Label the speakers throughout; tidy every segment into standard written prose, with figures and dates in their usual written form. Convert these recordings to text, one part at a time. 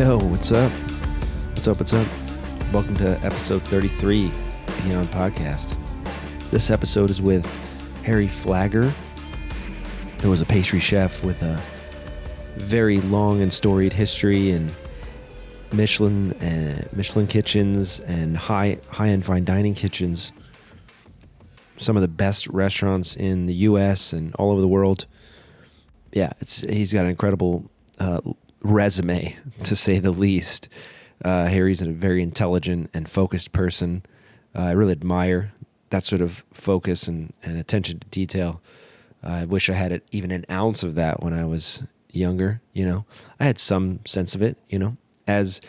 Speaker 1: Yo, what's up? What's up? Welcome to episode 33, Peon Podcast. This episode is with Harry Flagger, who was a pastry chef with a very long and storied history in Michelin kitchens and high-end fine dining kitchens. Some of the best restaurants in the U.S. and all over the world. Yeah, he's got an incredible resume, to say the least. Harry's a very intelligent and focused person. I really admire that sort of focus and attention to detail. I wish I had even an ounce of that when I was younger. I had some sense of it. As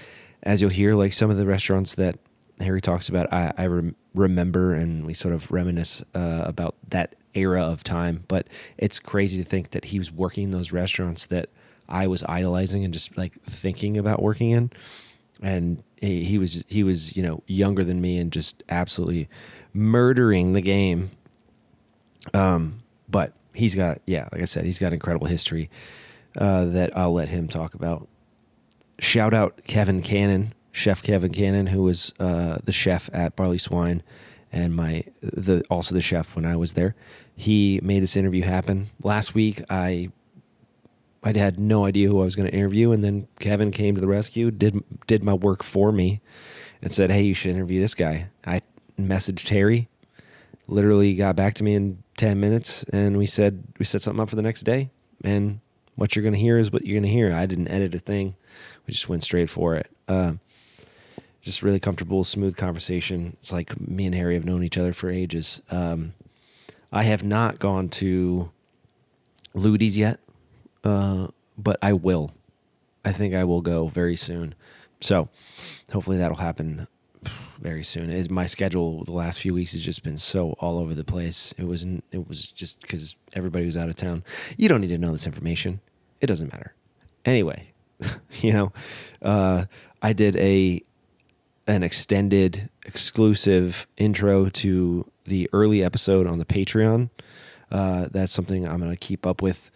Speaker 1: you'll hear, like some of the restaurants that Harry talks about, I remember, and we sort of reminisce about that era of time. But it's crazy to think that he was working in those restaurants that I was idolizing and just like thinking about working in. And he was younger than me and just absolutely murdering the game. But he's got, like I said, he's got incredible history that I'll let him talk about. Shout out Chef Kevin Cannon, who was the chef at Barley Swine and also the chef when I was there. He made this interview happen. Last week, I had no idea who I was going to interview, and then Kevin came to the rescue, did my work for me, and said, "Hey, you should interview this guy." I messaged Harry, literally got back to me in 10 minutes, and we set something up for the next day. And what you're going to hear is what you're going to hear. I didn't edit a thing. We just went straight for it. Just really comfortable, smooth conversation. It's like me and Harry have known each other for ages. I have not gone to Ludi's yet. But I will. I think I will go very soon. So hopefully that'll happen very soon. My schedule the last few weeks has just been so all over the place. It was just because everybody was out of town. You don't need to know this information. It doesn't matter. Anyway, I did an extended exclusive intro to the early episode on the Patreon. That's something I'm going to keep up with.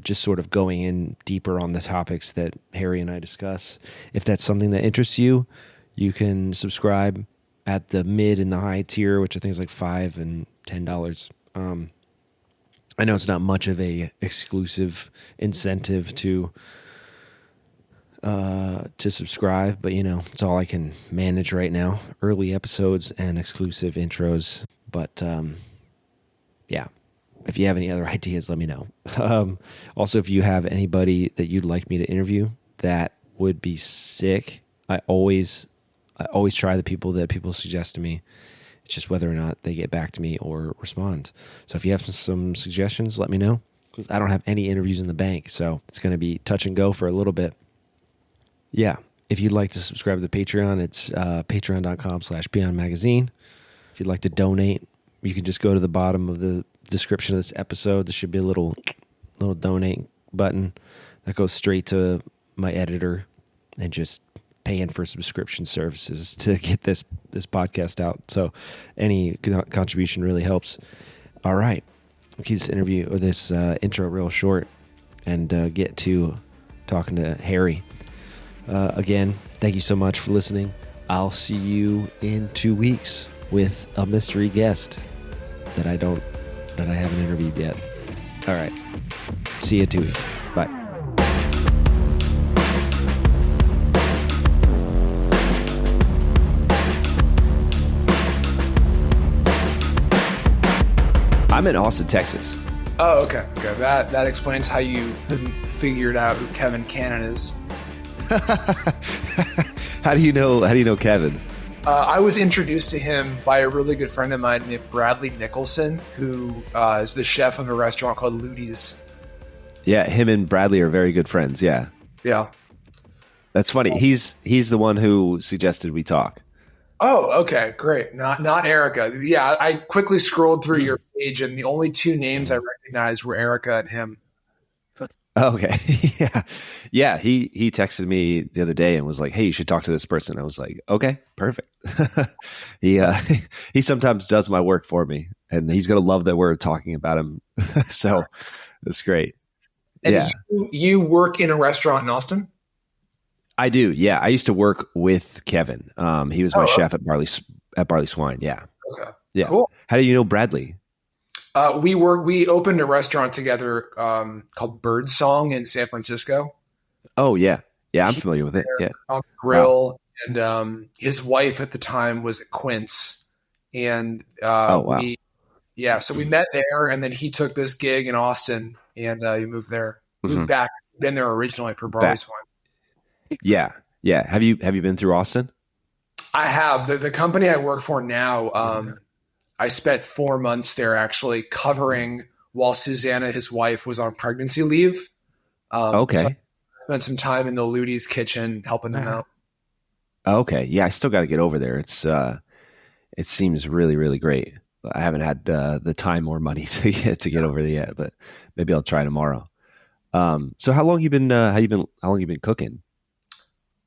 Speaker 1: Just sort of going in deeper on the topics that Harry and I discuss. If that's something that interests you, you can subscribe at the mid and the high tier, which I think is like $5 and $10. I know it's not much of a exclusive incentive to subscribe, but it's all I can manage right now. Early episodes and exclusive intros, but yeah. If you have any other ideas, let me know. Also, if you have anybody that you'd like me to interview, that would be sick. I always try the people that people suggest to me. It's just whether or not they get back to me or respond. So if you have some suggestions, let me know. I don't have any interviews in the bank, so it's going to be touch and go for a little bit. Yeah, if you'd like to subscribe to the Patreon, it's patreon.com/Peon Magazine. If you'd like to donate, you can just go to the bottom of the description of this episode. There should be a little donate button that goes straight to my editor and just paying for subscription services to get this podcast out. So any contribution really helps. All right, I'll keep this intro real short and get to talking to Harry. Again, thank you so much for listening. I'll see you in 2 weeks with a mystery guest that I haven't interviewed yet. All right. See you in 2 weeks. Bye. I'm in Austin, Texas.
Speaker 2: Oh, okay. That explains how you figured out who Kevin Cannon is.
Speaker 1: How do you know Kevin?
Speaker 2: I was introduced to him by a really good friend of mine named Bradley Nicholson, who is the chef of a restaurant called Ludi's.
Speaker 1: Yeah, him and Bradley are very good friends. Yeah.
Speaker 2: Yeah.
Speaker 1: That's funny. He's the one who suggested we talk.
Speaker 2: Oh, okay, great. Not Erica. Yeah, I quickly scrolled through your page, and the only two names I recognized were Erica and him.
Speaker 1: Okay. Yeah. He texted me the other day and was like, "Hey, you should talk to this person." I was like, "Okay, perfect." He sometimes does my work for me, and he's gonna love that we're talking about him. So it's great.
Speaker 2: And you work in a restaurant in Austin?
Speaker 1: I do. Yeah, I used to work with Kevin. He was my
Speaker 2: Oh,
Speaker 1: chef at Barley Swine. Yeah,
Speaker 2: okay.
Speaker 1: yeah.
Speaker 2: Cool.
Speaker 1: How do you know Bradley?
Speaker 2: We opened a restaurant together called Bird Song in San Francisco.
Speaker 1: Oh yeah, yeah. I'm
Speaker 2: He
Speaker 1: familiar with
Speaker 2: was
Speaker 1: it.
Speaker 2: there
Speaker 1: Yeah.
Speaker 2: on the
Speaker 1: Wow.
Speaker 2: grill, and his wife at the time was at Quince, and
Speaker 1: Oh wow.
Speaker 2: so we met there, and then he took this gig in Austin, and he moved there, moved
Speaker 1: Hmm.
Speaker 2: back, been there originally for Barley
Speaker 1: Back.
Speaker 2: Swine.
Speaker 1: Yeah, yeah. Have you been through Austin?
Speaker 2: I have the company I work for now. I spent 4 months there actually covering while Susanna, his wife, was on pregnancy leave. So I
Speaker 1: Okay.
Speaker 2: spent some time in the Ludi's kitchen helping them out.
Speaker 1: Okay. Yeah, I still got to get over there. It seems really really great. I haven't had the time or money to get over there yet, but maybe I'll try tomorrow. So how long you been how long you been cooking?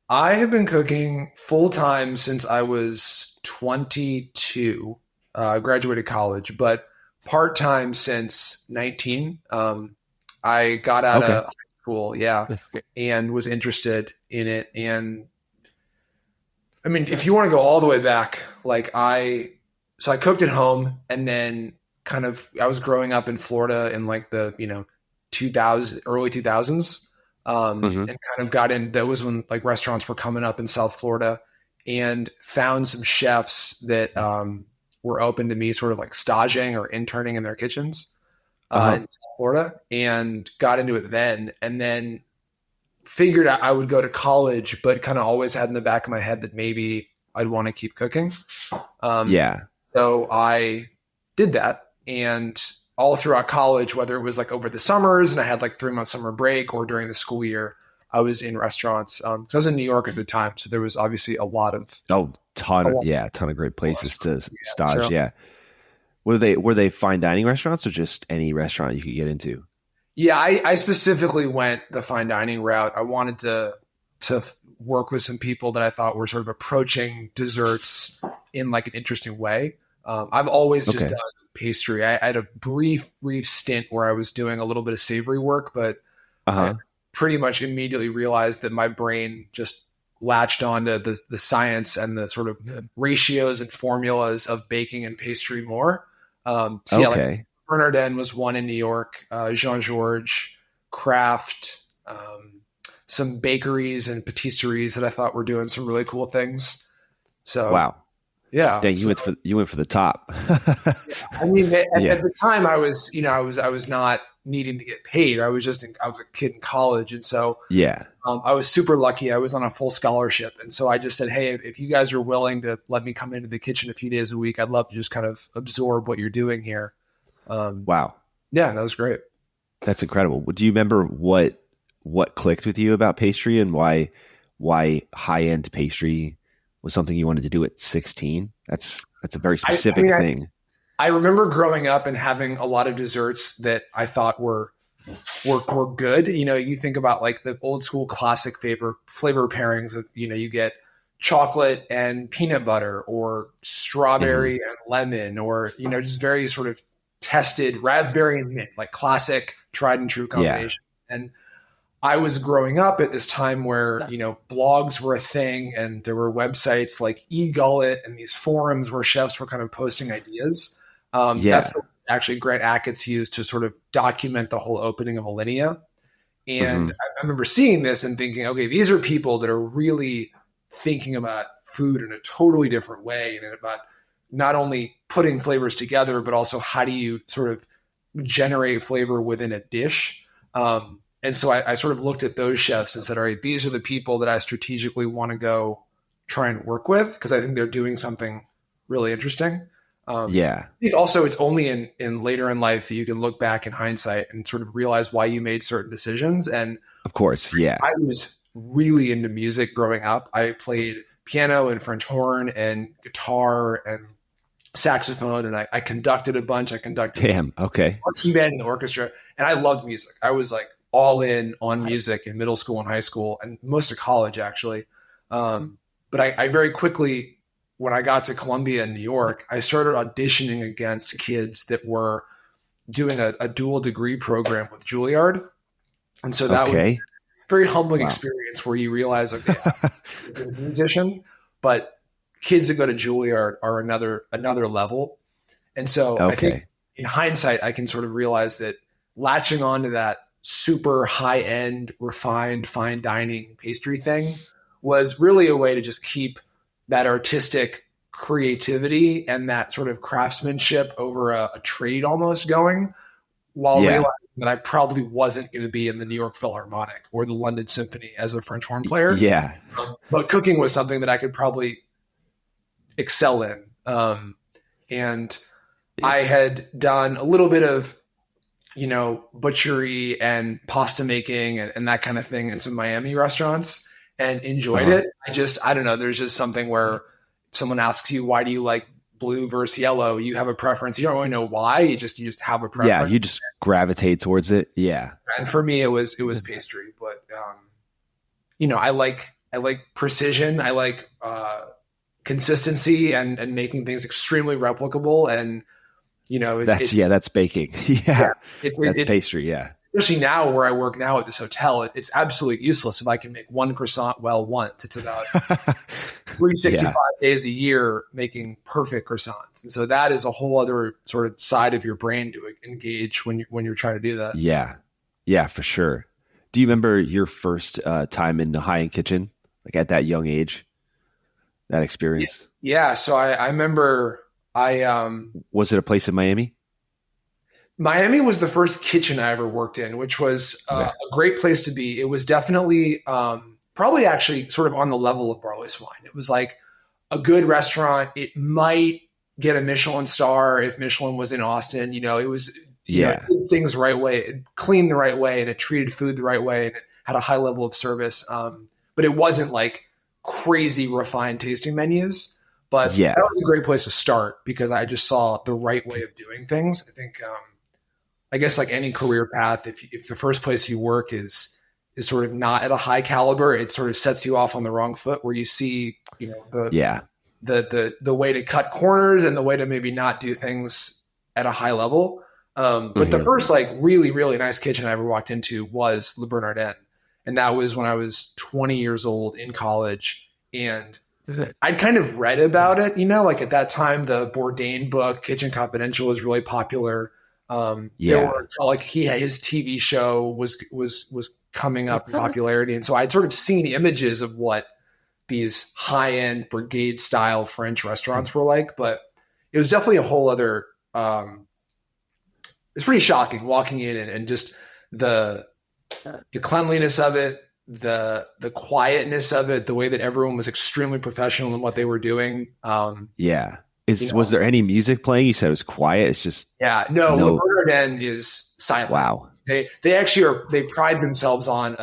Speaker 2: I have been cooking full time since I was 22. I graduated college, but part time since 19. I got out
Speaker 1: Okay.
Speaker 2: of high school, yeah, and was interested in it. And I mean, if you want to go all the way back, so I cooked at home, and then I was growing up in Florida in like the 2000 early 2000s,
Speaker 1: Hmm.
Speaker 2: and kind of got in. That was when like restaurants were coming up in South Florida, and found some chefs that were open to me, sort of like staging or interning in their kitchens
Speaker 1: Uh-huh.
Speaker 2: in South Florida, and got into it then, and then figured out I would go to college, but kind of always had in the back of my head that maybe I'd want to keep cooking. Um,
Speaker 1: Yeah.
Speaker 2: so I did that. And all throughout college, whether it was like over the summers and I had like 3 month summer break or during the school year, I was in restaurants. So I was in New York at the time. So there was obviously
Speaker 1: Oh,
Speaker 2: a lot
Speaker 1: a ton of great
Speaker 2: of
Speaker 1: places
Speaker 2: restaurants.
Speaker 1: to
Speaker 2: Yeah.
Speaker 1: stage.
Speaker 2: So
Speaker 1: Yeah. Were they fine dining restaurants or just any restaurant you could get into?
Speaker 2: yeah, I specifically went the fine dining route. I wanted to work with some people that I thought were sort of approaching desserts in like an interesting way. I've always just
Speaker 1: Okay.
Speaker 2: done pastry. I had a brief stint where I was doing a little bit of savory work, but I
Speaker 1: Uh-huh.
Speaker 2: pretty much immediately realized that my brain just latched onto the science and the sort of ratios and formulas of baking and pastry more. So yeah, like
Speaker 1: Okay.
Speaker 2: Bernardin was one in New York, Jean Georges, Kraft, some bakeries and patisseries that I thought were doing some really cool things. So
Speaker 1: Wow.
Speaker 2: yeah,
Speaker 1: Dang,
Speaker 2: so
Speaker 1: you went for the top.
Speaker 2: I mean, at
Speaker 1: Yeah.
Speaker 2: the time, I was not needing to get paid. I was a kid in college, and so
Speaker 1: Yeah.
Speaker 2: I was super lucky. I was on a full scholarship, and so I just said, "Hey, if you guys are willing to let me come into the kitchen a few days a week, I'd love to just kind of absorb what you're doing here." Um,
Speaker 1: Wow.
Speaker 2: yeah, that was great.
Speaker 1: That's incredible. Do you remember what clicked with you about pastry and why high-end pastry was something you wanted to do at 16? That's a very
Speaker 2: I
Speaker 1: specific
Speaker 2: mean,
Speaker 1: thing.
Speaker 2: I remember growing up and having a lot of desserts that I thought were good. You think about like the old school classic flavor pairings of you get chocolate and peanut butter or
Speaker 1: Hmm.
Speaker 2: strawberry and lemon or just very sort of tested raspberry and mint, like classic tried and true
Speaker 1: Yeah.
Speaker 2: combination. And I was growing up at this time where, blogs were a thing and there were websites like eGullet and these forums where chefs were kind of posting ideas. That's
Speaker 1: Yeah.
Speaker 2: the actually Grant Achatz used to sort of document the whole opening of Alinea. And
Speaker 1: Hmm.
Speaker 2: I remember seeing this and thinking, okay, these are people that are really thinking about food in a totally different way and about not only putting flavors together, but also how do you sort of generate flavor within a dish. And so I sort of looked at those chefs and said, all right, these are the people that I strategically want to go try and work with because I think they're doing something really interesting.
Speaker 1: Yeah.
Speaker 2: I think also it's only in later in life that you can look back in hindsight and sort of realize why you made certain decisions. And
Speaker 1: Of course. Yeah.
Speaker 2: I was really into music growing up. I played piano and French horn and guitar and saxophone, and I conducted a bunch. I conducted
Speaker 1: Damn. Okay.
Speaker 2: marching band and orchestra, and I loved music. I was like all in on music in middle school and high school, and most of college actually. But I very quickly, when I got to Columbia in New York, I started auditioning against kids that were doing a dual degree program with Juilliard, and so that was
Speaker 1: Okay.
Speaker 2: very humbling
Speaker 1: Wow.
Speaker 2: experience where you realize, okay, you're a musician, but kids that go to Juilliard are another level. And so I think
Speaker 1: Okay.
Speaker 2: in hindsight, I can sort of realize that latching on to that super high end, refined, fine dining pastry thing was really a way to just keep that artistic creativity and that sort of craftsmanship over a trade almost going, while
Speaker 1: Yeah.
Speaker 2: realizing that I probably wasn't going to be in the New York Philharmonic or the London Symphony as a French horn player.
Speaker 1: Yeah.
Speaker 2: But cooking was something that I could probably excel in. And I had done a little bit of, butchery and pasta making and that kind of thing in some Miami restaurants and enjoyed it. I don't know. There's just something where someone asks you, why do you like blue versus yellow? You have a preference. You don't really know why. You just have a preference.
Speaker 1: Yeah. You just gravitate towards it. Yeah.
Speaker 2: And for me, it was pastry, but, I like precision. I like, consistency and making things extremely replicable. And,
Speaker 1: that's baking. Yeah.
Speaker 2: It's
Speaker 1: pastry. Yeah.
Speaker 2: Especially now where I work now at this hotel, it's absolutely useless if I can make one croissant well once. It's about 365 days a year making perfect croissants. And so that is a whole other sort of side of your brain to engage when you're trying to do that.
Speaker 1: Yeah. Yeah, for sure. Do you remember your first time in the high-end kitchen, like at that young age, that experience?
Speaker 2: Yeah. So I remember
Speaker 1: was it a place in Miami?
Speaker 2: Miami was the first kitchen I ever worked in, which was a great place to be. It was definitely probably actually sort of on the level of Barley Swine. It was like a good restaurant. It might get a Michelin star if Michelin was in Austin. It was it did things the right way, it cleaned the right way, and it treated food the right way, and it had a high level of service. But it wasn't like crazy refined tasting menus. But that was a great place to start because I just saw the right way of doing things. I think, I guess like any career path, if the first place you work is sort of not at a high caliber, it sort of sets you off on the wrong foot where you see, the way to cut corners and the way to maybe not do things at a high level. But the first like really, really nice kitchen I ever walked into was Le Bernardin. And that was when I was 20 years old in college. And I'd kind of read about it, like at that time, the Bourdain book, Kitchen Confidential, was really popular. There were like his TV show was coming up in popularity. And so I'd sort of seen images of what these high end brigade style French restaurants were like, but it was definitely a whole other, it's pretty shocking walking in and just the cleanliness of it, the quietness of it, the way that everyone was extremely professional in what they were doing.
Speaker 1: Was there any music playing? You said it was quiet. It's just
Speaker 2: no. Le Bernardin is silent.
Speaker 1: Wow.
Speaker 2: They actually they pride themselves on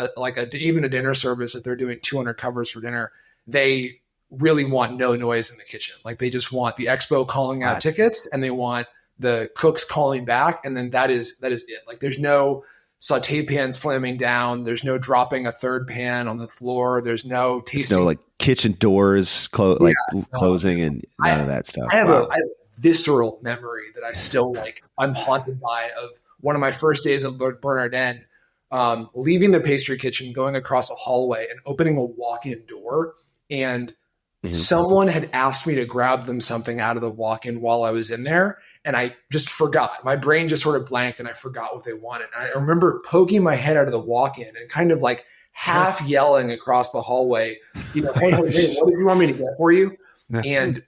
Speaker 2: even a dinner service. If they're doing 200 covers for dinner, they really want no noise in the kitchen. Like they just want the expo calling out tickets, and they want the cooks calling back, and then that is it. Like there's no saute pan slamming down. There's no dropping a third pan on the floor. There's no tasting.
Speaker 1: There's no like kitchen doors closing and none of that stuff.
Speaker 2: I have a visceral memory that I still I'm haunted by of one of my first days at Bernardin, leaving the pastry kitchen, going across a hallway and opening a walk-in door. And someone had asked me to grab them something out of the walk-in while I was in there. And I just forgot. My brain just sort of blanked and I forgot what they wanted. And I remember poking my head out of the walk-in and kind of like half yelling across the hallway, hey, Jose, what did you want me to get for you? And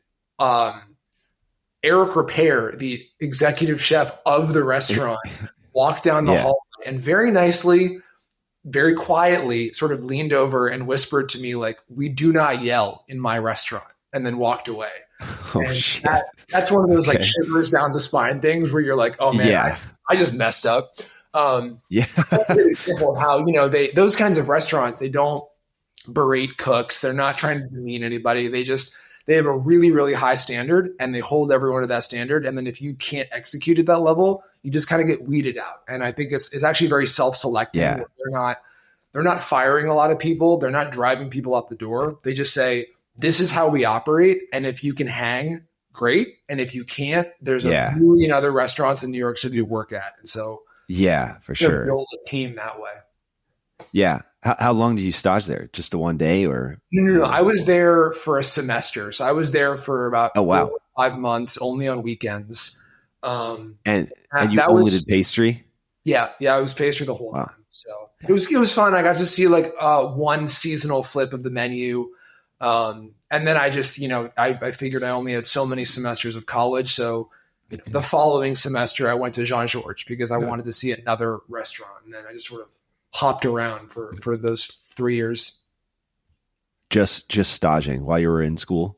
Speaker 2: Eric Repair, the executive chef of the restaurant, walked down the hallway and very nicely, very quietly sort of leaned over and whispered to me, like, we do not yell in my restaurant, and then walked away.
Speaker 1: Shit.
Speaker 2: That's one of those like shivers down the spine things where you're like, oh man, I just messed up. That's a good example of how, those kinds of restaurants, they don't berate cooks. They're not trying to demean anybody. They have a really, really high standard and they hold everyone to that standard. And then if you can't execute at that level, you just kind of get weeded out. And I think it's actually very self-selecting.
Speaker 1: Yeah.
Speaker 2: They're not firing a lot of people. They're not driving people out the door. They just say, this is how we operate. And if you can hang, great. And if you can't, there's a million other restaurants in New York City to work at. And so
Speaker 1: for sure.
Speaker 2: Build a team that way.
Speaker 1: Yeah. How long did you stage there? Just the one day or?
Speaker 2: No. I was there for a semester. So I was there for about
Speaker 1: Oh,
Speaker 2: four
Speaker 1: wow.
Speaker 2: or 5 months, only on weekends. Um,
Speaker 1: And you
Speaker 2: that
Speaker 1: only did
Speaker 2: was,
Speaker 1: pastry?
Speaker 2: yeah, I was pastry the whole
Speaker 1: Wow.
Speaker 2: time. So it was fun. I got to see like one seasonal flip of the menu. And then I just, I figured I only had so many semesters of college. So, the following semester I went to Jean Georges because I wanted to see another restaurant. And then I just sort of hopped around for those 3 years.
Speaker 1: Just staging while you were in school?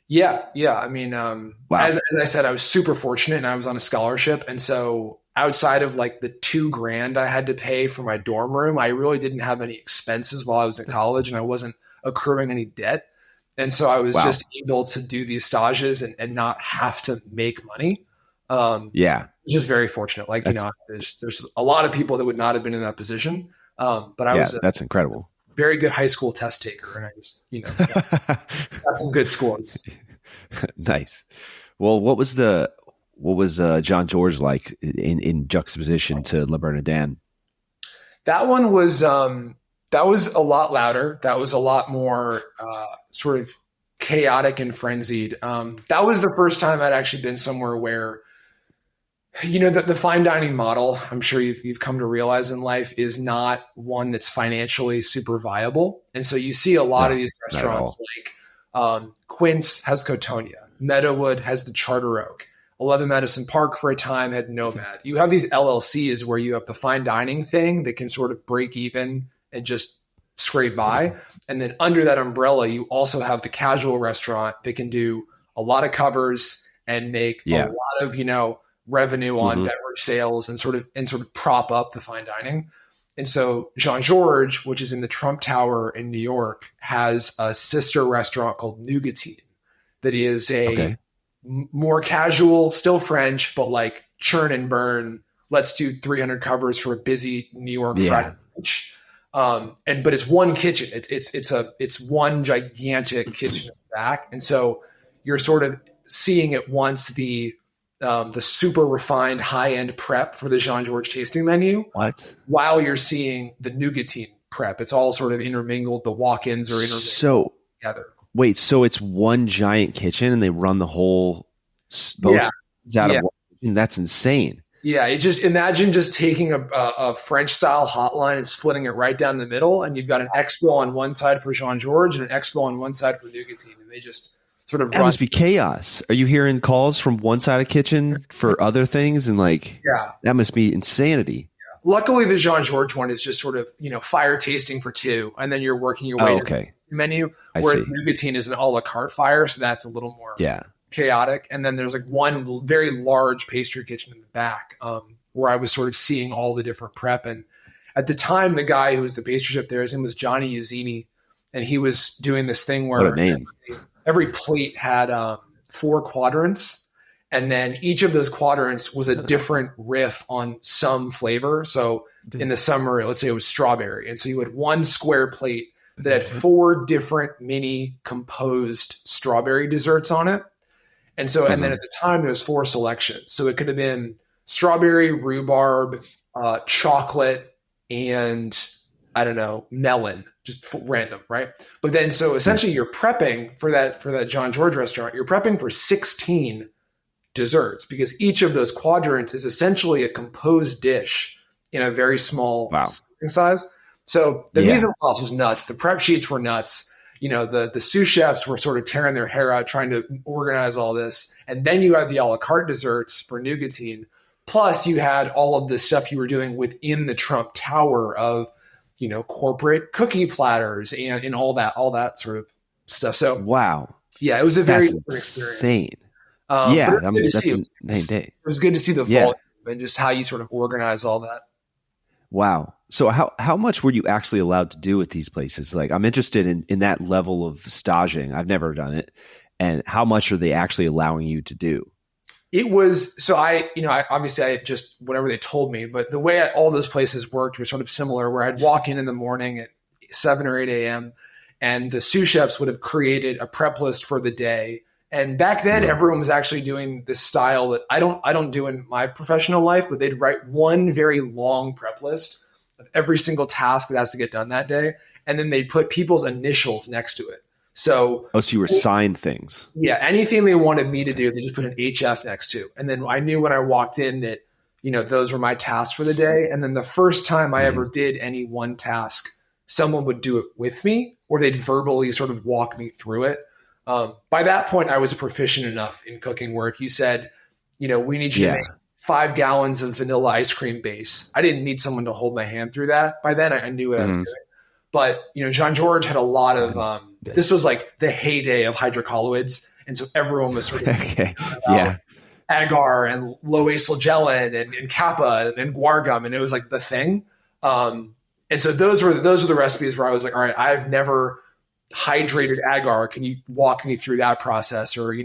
Speaker 2: Yeah. Yeah. I mean,
Speaker 1: Wow.
Speaker 2: as I said, I was super fortunate and I was on a scholarship. And so outside of like the $2,000 I had to pay for my dorm room, I really didn't have any expenses while I was in college and I wasn't accruing any debt. And so I was
Speaker 1: Wow.
Speaker 2: just able to do these stages and not have to make money.
Speaker 1: Yeah.
Speaker 2: Just very fortunate. Like,
Speaker 1: That's
Speaker 2: there's a lot of people that would not have been in that position. But I
Speaker 1: yeah,
Speaker 2: was a
Speaker 1: that's incredible.
Speaker 2: very good high school test taker and I just, got some good scores.
Speaker 1: Nice. Well, what was John George like in juxtaposition to Le Bernardin?
Speaker 2: That one was, that was a lot louder. That was a lot more, sort of chaotic and frenzied. That was the first time I'd actually been somewhere where, the fine dining model, I'm sure you've come to realize in life, is not one that's financially super viable. And so you see a lot of
Speaker 1: No,
Speaker 2: these
Speaker 1: not at
Speaker 2: restaurants
Speaker 1: all.
Speaker 2: like Quince has Cotonia, Meadowood has the Charter Oak, 11 Medicine Park for a time had Nomad. You have these LLCs where you have the fine dining thing that can sort of break even and just scrape by. And then under that umbrella, you also have the casual restaurant that can do a lot of covers and make a
Speaker 1: Yeah.
Speaker 2: lot of, revenue on
Speaker 1: Hmm.
Speaker 2: beverage sales and sort of prop up the fine dining. And so Jean Georges, which is in the Trump Tower in New York, has a sister restaurant called Nougatine that is a
Speaker 1: Okay.
Speaker 2: more casual, still French, but like churn and burn. Let's do 300 covers for a busy New York Friday
Speaker 1: Yeah.
Speaker 2: lunch. But it's one kitchen. It's one gigantic kitchen in the back, and so you're sort of seeing at once the super refined high end prep for the Jean Georges tasting menu,
Speaker 1: What?
Speaker 2: while you're seeing the Nougatine prep. It's all sort of intermingled. The walk-ins are intermingled
Speaker 1: So
Speaker 2: together.
Speaker 1: wait, so it's one giant kitchen and they run the whole both
Speaker 2: Yeah,
Speaker 1: sides out of
Speaker 2: yeah.
Speaker 1: one kitchen? That's insane.
Speaker 2: Yeah, it just imagine just taking a French style hotline and splitting it right down the middle, and you've got an expo on one side for Jean Georges and an expo on one side for Nougatine, and they just sort of
Speaker 1: That
Speaker 2: run.
Speaker 1: must be chaos. Are you hearing calls from one side of the kitchen for other things? And like,
Speaker 2: Yeah.
Speaker 1: that must be insanity.
Speaker 2: Luckily, the Jean Georges one is just sort of fire tasting for two, and then you're working your way
Speaker 1: Oh,
Speaker 2: to
Speaker 1: okay.
Speaker 2: the menu.
Speaker 1: I
Speaker 2: Whereas
Speaker 1: see.
Speaker 2: Nougatine is an a la carte fire, so that's a little more
Speaker 1: Yeah.
Speaker 2: chaotic. And then there's like one very large pastry kitchen in the back, where I was sort of seeing all the different prep. And at the time, the guy who was the pastry chef there, his name was Johnny Uzzini, and he was doing this thing
Speaker 1: What a
Speaker 2: where
Speaker 1: name.
Speaker 2: every plate had 4 quadrants, and then each of those quadrants was a different riff on some flavor. So in the summer, let's say it was strawberry, and so you had one square plate that had 4 different mini composed strawberry desserts on it. And so, and then at the time, there was 4 selections. So it could have been strawberry, rhubarb, chocolate, and I don't know, melon, just random, right? But then, so essentially, you're prepping for that Jean Georges restaurant. You're prepping for 16 desserts because each of those quadrants is essentially a composed dish in a very small
Speaker 1: Wow.
Speaker 2: serving size. So the
Speaker 1: Yeah.
Speaker 2: mise en place was nuts. The prep sheets were nuts. The sous chefs were sort of tearing their hair out trying to organize all this. And then you had the a la carte desserts for Nougatine. Plus you had all of the stuff you were doing within the Trump Tower of, corporate cookie platters and all that sort of stuff. So
Speaker 1: Wow.
Speaker 2: yeah, it was a very
Speaker 1: That's
Speaker 2: different experience.
Speaker 1: insane.
Speaker 2: But
Speaker 1: Yeah.
Speaker 2: it was good to
Speaker 1: That's
Speaker 2: see.
Speaker 1: a name day.
Speaker 2: It was good to see the
Speaker 1: Yeah.
Speaker 2: volume and just how you sort of organize all that.
Speaker 1: Wow. So how much were you actually allowed to do at these places? Like, I'm interested in that level of staging. I've never done it. And how much are they actually allowing you to do?
Speaker 2: It was, so I obviously I just, whatever they told me, but the way all those places worked was sort of similar where I'd walk in the morning at 7 or 8 a.m. and the sous chefs would have created a prep list for the day. And back then, everyone was actually doing this style that I don't do in my professional life, but they'd write one very long prep list of every single task that has to get done that day. And then they put people's initials next to it. So,
Speaker 1: Oh, so you were signed things.
Speaker 2: yeah, anything they wanted me to do, they just put an HF next to. And then I knew when I walked in that, those were my tasks for the day. And then the first time I ever did any one task, someone would do it with me, or they'd verbally sort of walk me through it. By that point, I was proficient enough in cooking where if you said, we need you to make 5 gallons of vanilla ice cream base, I didn't need someone to hold my hand through that. By then, I knew what I was doing. But, Jean-Georges had a lot of this was like the heyday of hydrocolloids. And so everyone was sort of agar and low acylgelin and kappa and guar gum. And it was like the thing. And so those were the recipes where I was like, all right, I've never hydrated agar. Can you walk me through that process? Or,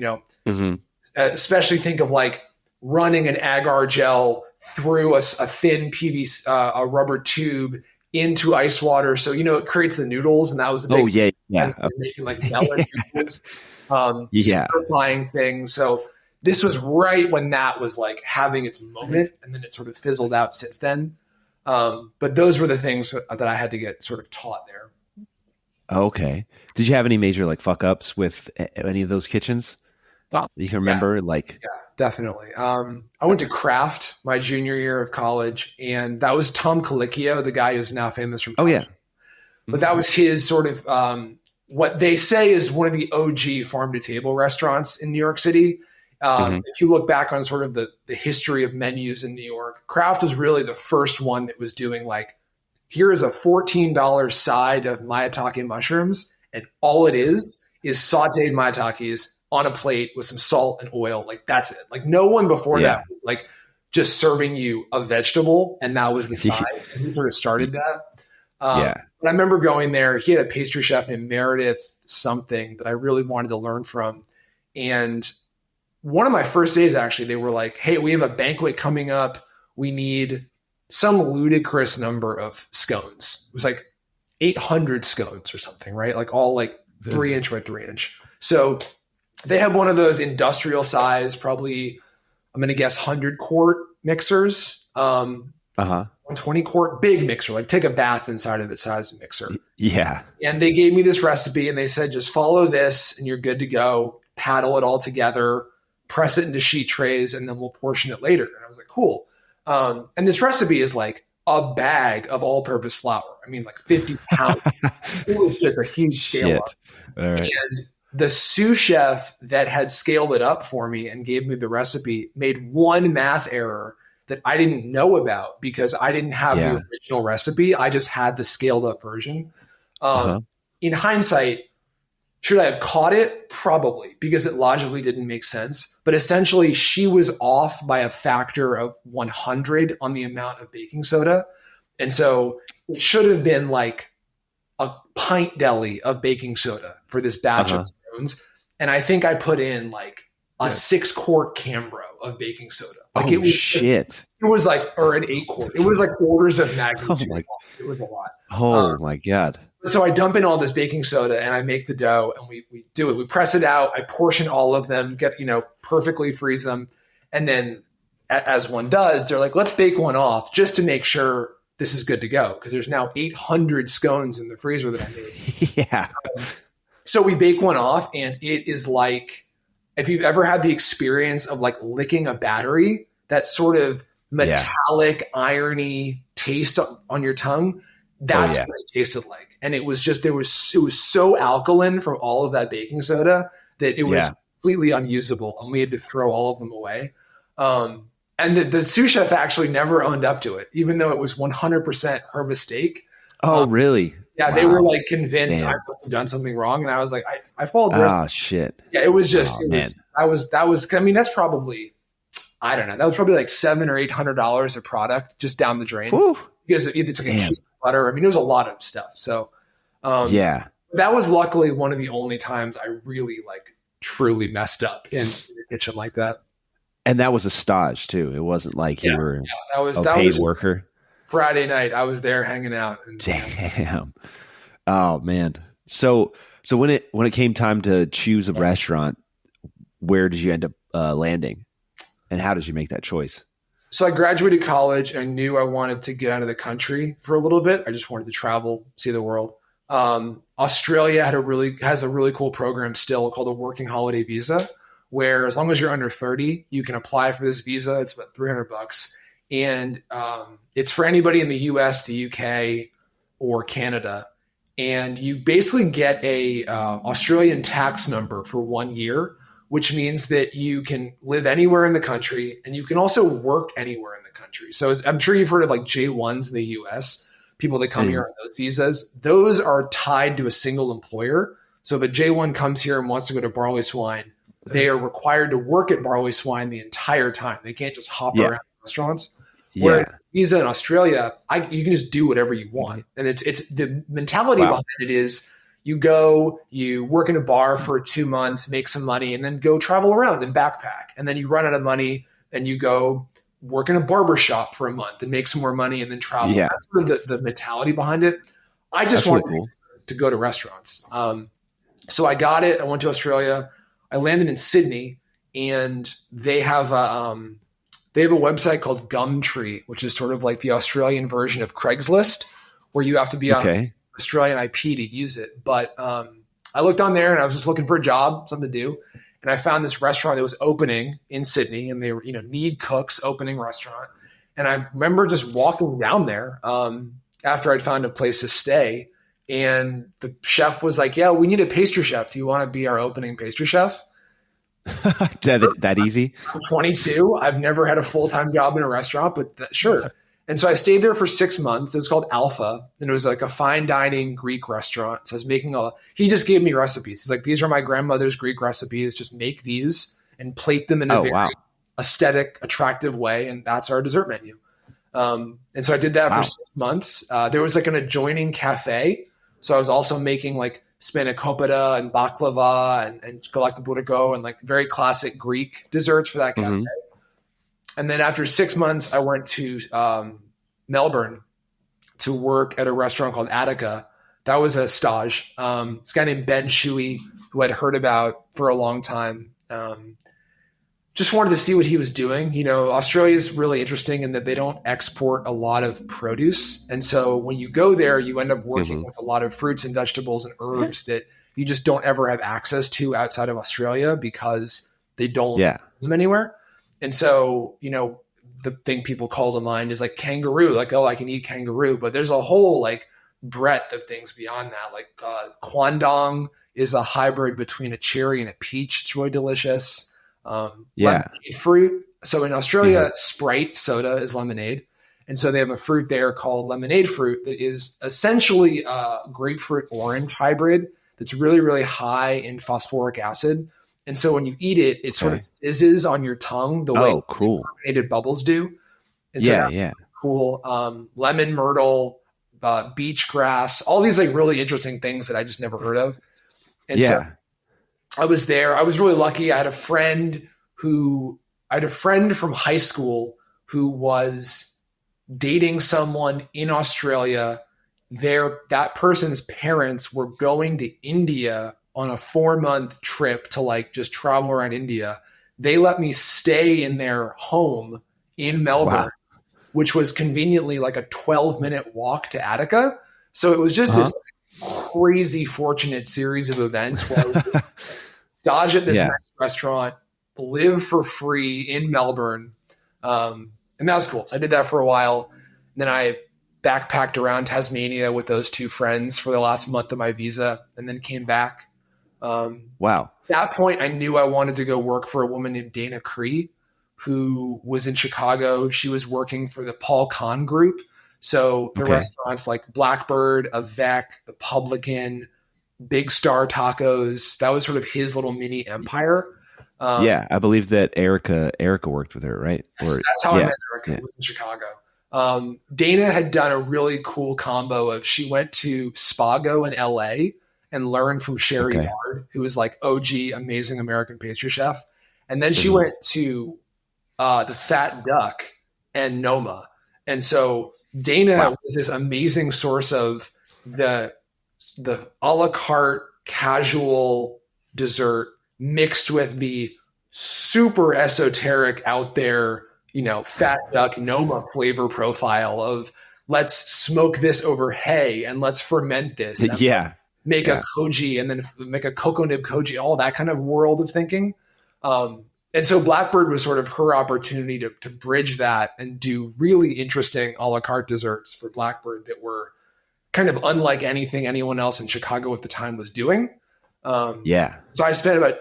Speaker 2: especially think of like running an agar gel through a thin PVC, a rubber tube into ice water. So, it creates the noodles. And that was a big making like melon noodles, flying thing. So this was right when that was like having its moment, and then it sort of fizzled out since then. But those were the things that I had to get sort of taught there.
Speaker 1: Okay. Did you have any major like fuck ups with any of those kitchens? You can remember
Speaker 2: Yeah, definitely. I went to Kraft my junior year of college, and that was Tom Colicchio, the guy who's now famous from Pastry. But that was his sort of what they say is one of the OG farm to table restaurants in New York City. If you look back on sort of the history of menus in New York, Kraft was really the first one that was doing like, here is a $14 side of maitake mushrooms, and all it is sauteed maitakes on a plate with some salt and oil. Like that's it. Like no one before that was like just serving you a vegetable, and that was the side. And he sort of started that. But I remember going there. He had a pastry chef named Meredith something that I really wanted to learn from. And one of my first days, actually, they were like, hey, we have a banquet coming up. We need some ludicrous number of scones. It was like 800 scones or something, right? Like all like 3 inch by 3 inch. So they have one of those industrial size, probably, I'm going to guess 100 quart mixers, 120 quart, big mixer, like take a bath inside of it size mixer.
Speaker 1: Yeah.
Speaker 2: And they gave me this recipe and they said, just follow this and you're good to go. Paddle it all together, press it into sheet trays, and then we'll portion it later. And I was like, cool. And this recipe is like a bag of all-purpose flour. I mean, like 50 pounds. It was just a huge scale up. Right. And the sous chef that had scaled it up for me and gave me the recipe made one math error that I didn't know about because I didn't have the original recipe. I just had the scaled up version. In hindsight, should I have caught it? Probably, because it logically didn't make sense. But essentially, she was off by a factor of 100 on the amount of baking soda. And so it should have been like a pint deli of baking soda for this batch of scones. And I think I put in like a 6-quart Cambro of baking soda. Like it was shit. It was like, or an 8-quart. It was like orders of magnitude. It was a lot.
Speaker 1: Oh my God.
Speaker 2: So I dump in all this baking soda and I make the dough and we do it. We press it out. I portion all of them, perfectly freeze them. And then as one does, they're like, let's bake one off just to make sure this is good to go. Because there's now 800 scones in the freezer that I made. So we bake one off and it is like, if you've ever had the experience of like licking a battery, that sort of metallic, irony taste on your tongue, that's what it tasted like. And it was just, it was so alkaline from all of that baking soda that it was completely unusable. And we had to throw all of them away. And the sous chef actually never owned up to it, even though it was 100% her mistake.
Speaker 1: Oh, really?
Speaker 2: Yeah, they were like convinced I must have done something wrong. And I was like, I followed the rest.
Speaker 1: Oh, shit.
Speaker 2: Yeah, it was just, I mean, that's probably, I don't know. That was probably like $700 or $800 of product just down the drain. Whew. Because it's like a case of butter. I mean, it was a lot of stuff. So, that was luckily one of the only times I really like truly messed up in the kitchen like that.
Speaker 1: And that was a stage too. It wasn't like you were
Speaker 2: that
Speaker 1: paid
Speaker 2: was
Speaker 1: worker.
Speaker 2: Friday night, I was there hanging out. And,
Speaker 1: damn. Oh man. So when it came time to choose a restaurant, where did you end up landing, and how did you make that choice?
Speaker 2: So I graduated college and I knew I wanted to get out of the country for a little bit. I just wanted to travel, see the world. Australia has a really cool program still called a working holiday visa, where as long as you're under 30, you can apply for this visa. It's about $300, and it's for anybody in the U.S., the U.K., or Canada. And you basically get a Australian tax number for 1 year, which means that you can live anywhere in the country and you can also work anywhere in the country. So I'm sure you've heard of like J1s in the US, people that come here on those visas. Those are tied to a single employer. So if a J1 comes here and wants to go to Barley Swine, they are required to work at Barley Swine the entire time. They can't just hop around restaurants. Whereas visa in Australia, you can just do whatever you want. And it's the mentality behind it is, you go, you work in a bar for 2 months, make some money, and then go travel around and backpack. And then you run out of money and you go work in a barber shop for a month and make some more money and then travel. Yeah. That's sort of the mentality behind it. I just wanted to go to restaurants. So I got it. I went to Australia. I landed in Sydney, and they have a website called Gumtree, which is sort of like the Australian version of Craigslist, where you have to be on Australian IP to use it. But I looked on there and I was just looking for a job, something to do. And I found this restaurant that was opening in Sydney, and they were, need cooks, opening restaurant. And I remember just walking down there after I'd found a place to stay. And the chef was like, yeah, we need a pastry chef. Do you want to be our opening pastry chef?
Speaker 1: that easy?
Speaker 2: I'm 22. I've never had a full-time job in a restaurant, but sure. And so I stayed there for 6 months. It was called Alpha, and it was like a fine dining Greek restaurant. So I was making he just gave me recipes. He's like, these are my grandmother's Greek recipes. Just make these and plate them in a very aesthetic, attractive way. And that's our dessert menu. And so I did that for 6 months. There was like an adjoining cafe. So I was also making like spanakopita and baklava and galaktoboudiko and like very classic Greek desserts for that cafe. Mm-hmm. And then after 6 months, I went to Melbourne to work at a restaurant called Attica. That was a stage. This guy named Ben Shuey, who I'd heard about for a long time, just wanted to see what he was doing. Australia is really interesting in that they don't export a lot of produce. And so when you go there, you end up working with a lot of fruits and vegetables and herbs that you just don't ever have access to outside of Australia because they don't have them anywhere. And so, the thing people call to mind is like kangaroo, like, oh, I can eat kangaroo, but there's a whole like breadth of things beyond that. Like quandong is a hybrid between a cherry and a peach. It's really delicious. Lemonade fruit. So in Australia, Sprite soda is lemonade. And so they have a fruit there called lemonade fruit that is essentially a grapefruit orange hybrid that's really, really high in phosphoric acid. And so when you eat it, it sort of fizzes on your tongue the way carbonated bubbles do. And so cool. Lemon myrtle, beach grass, all these like really interesting things that I just never heard of. And so I was there. I was really lucky. I had a friend from high school who was dating someone in Australia. That person's parents were going to India on a 4-month trip to like just travel around India. They let me stay in their home in Melbourne, which was conveniently like a 12-minute walk to Attica. So it was just this crazy fortunate series of events where I would stage at this nice restaurant, live for free in Melbourne. And that was cool. So I did that for a while. And then I backpacked around Tasmania with those two friends for the last month of my visa and then came back. At that point, I knew I wanted to go work for a woman named Dana Cree, who was in Chicago. She was working for the Paul Kahn Group. So the restaurants like Blackbird, Avec, The Publican, Big Star Tacos, that was sort of his little mini empire.
Speaker 1: I believe that Erica worked with her, right?
Speaker 2: That's how I met Erica. Was in Chicago. Dana had done a really cool combo of she went to Spago in LA and learned from Sherry Yard, who was like OG amazing American pastry chef. And then she went to the Fat Duck and Noma. And so Dana was this amazing source of the a la carte casual dessert mixed with the super esoteric out there fat duck Noma flavor profile of let's smoke this over hay and let's ferment this and
Speaker 1: Yeah.
Speaker 2: make a
Speaker 1: Yeah.
Speaker 2: koji and then make a cocoa nib koji, all that kind of world of thinking. And so Blackbird was sort of her opportunity to bridge that and do really interesting a la carte desserts for Blackbird that were kind of unlike anything anyone else in Chicago at the time was doing.
Speaker 1: Yeah.
Speaker 2: So I spent about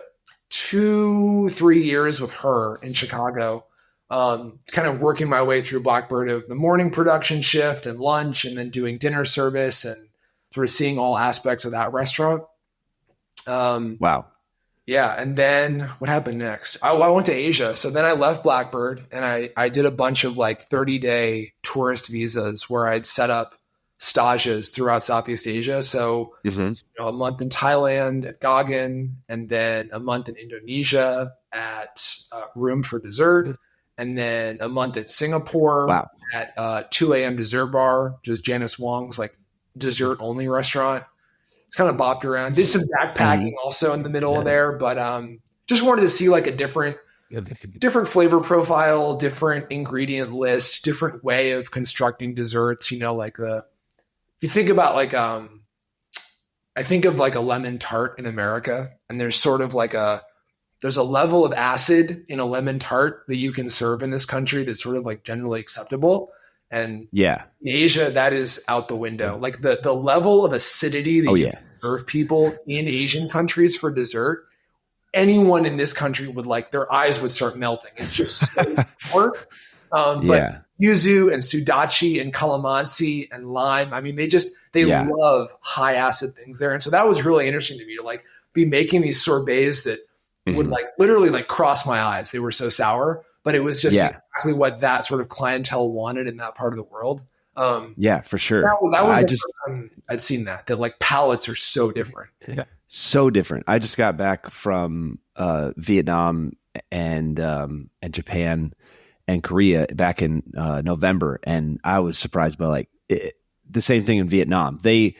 Speaker 2: 2-3 years with her in Chicago, kind of working my way through Blackbird of the morning production shift and lunch and then doing dinner service and sort of seeing all aspects of that restaurant.
Speaker 1: Wow.
Speaker 2: Yeah. And then what happened next? I went to Asia. So then I left Blackbird and I did a bunch of like 30-day tourist visas where I'd set up stages throughout Southeast Asia. So a month in Thailand at Gagan, and then a month in Indonesia at Room for Dessert, and then a month at Singapore at 2 a.m. Dessert Bar, which is Janice Wong's like dessert only restaurant. Kind of bopped around, did some backpacking also in the middle of there, but just wanted to see like a different flavor profile, different ingredient list, different way of constructing desserts. Like if you think about like I think of like a lemon tart in America, and there's sort of like there's a level of acid in a lemon tart that you can serve in this country that's sort of like generally acceptable. And in Asia, that is out the window. Like the level of acidity that you can serve people in Asian countries for dessert, anyone in this country would like, their eyes would start melting. It's just so sour. But yuzu and sudachi and calamansi and lime, I mean, they love high acid things there. And so that was really interesting to me to like be making these sorbets that would like literally like cross my eyes. They were so sour. But it was just exactly what that sort of clientele wanted in that part of the world.
Speaker 1: For sure.
Speaker 2: That was the first time I'd seen that like palates are so different.
Speaker 1: Yeah. So different. I just got back from Vietnam and Japan and Korea back in November, and I was surprised by like the same thing in Vietnam. They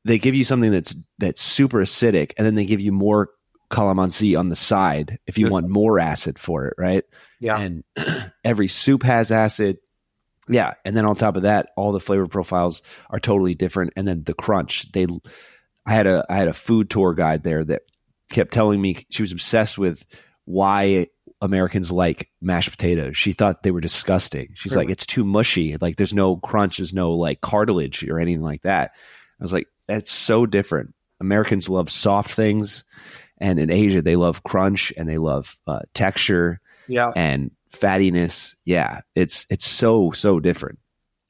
Speaker 1: give you something that's super acidic, and then they give you more calamansi on the side if you want more acid for it, right? Yeah. And every soup has acid. Yeah. And then on top of that, all the flavor profiles are totally different. And then the crunch. I had a food tour guide there that kept telling me she was obsessed with why Americans like mashed potatoes. She thought they were disgusting. She's like, it's too mushy. Like there's no crunch, there's no like cartilage or anything like that. I was like, that's so different. Americans love soft things. And in Asia, they love crunch and they love texture and fattiness. Yeah, it's so different.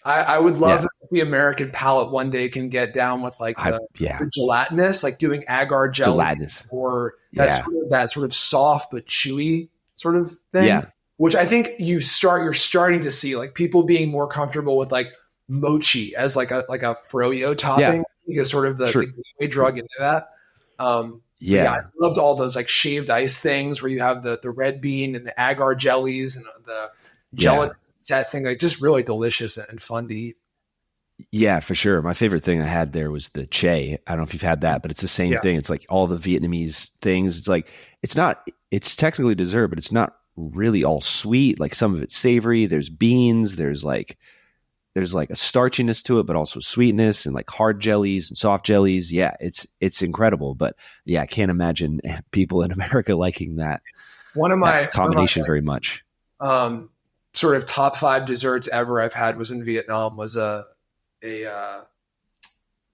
Speaker 2: I would love if the American palate one day can get down with like the gelatinous, like doing agar jelly or that sort of soft but chewy sort of thing. Yeah. Which I think you're starting to see like people being more comfortable with like mochi as like a froyo topping. Because sort of the gateway drug into that. I loved all those like shaved ice things where you have the red bean and the agar jellies and the gelatin set thing, like just really delicious and fun to eat.
Speaker 1: Yeah, for sure. My favorite thing I had there was the che. I don't know if you've had that, but it's the same thing. It's like all the Vietnamese things. It's like, it's technically dessert, but it's not really all sweet. Like some of it's savory. There's beans. There's like a starchiness to it, but also sweetness and like hard jellies and soft jellies. Yeah, it's incredible. But yeah, I can't imagine people in America liking that.
Speaker 2: One of my
Speaker 1: combination very much.
Speaker 2: Sort of top 5 desserts ever I've had was in Vietnam. Was a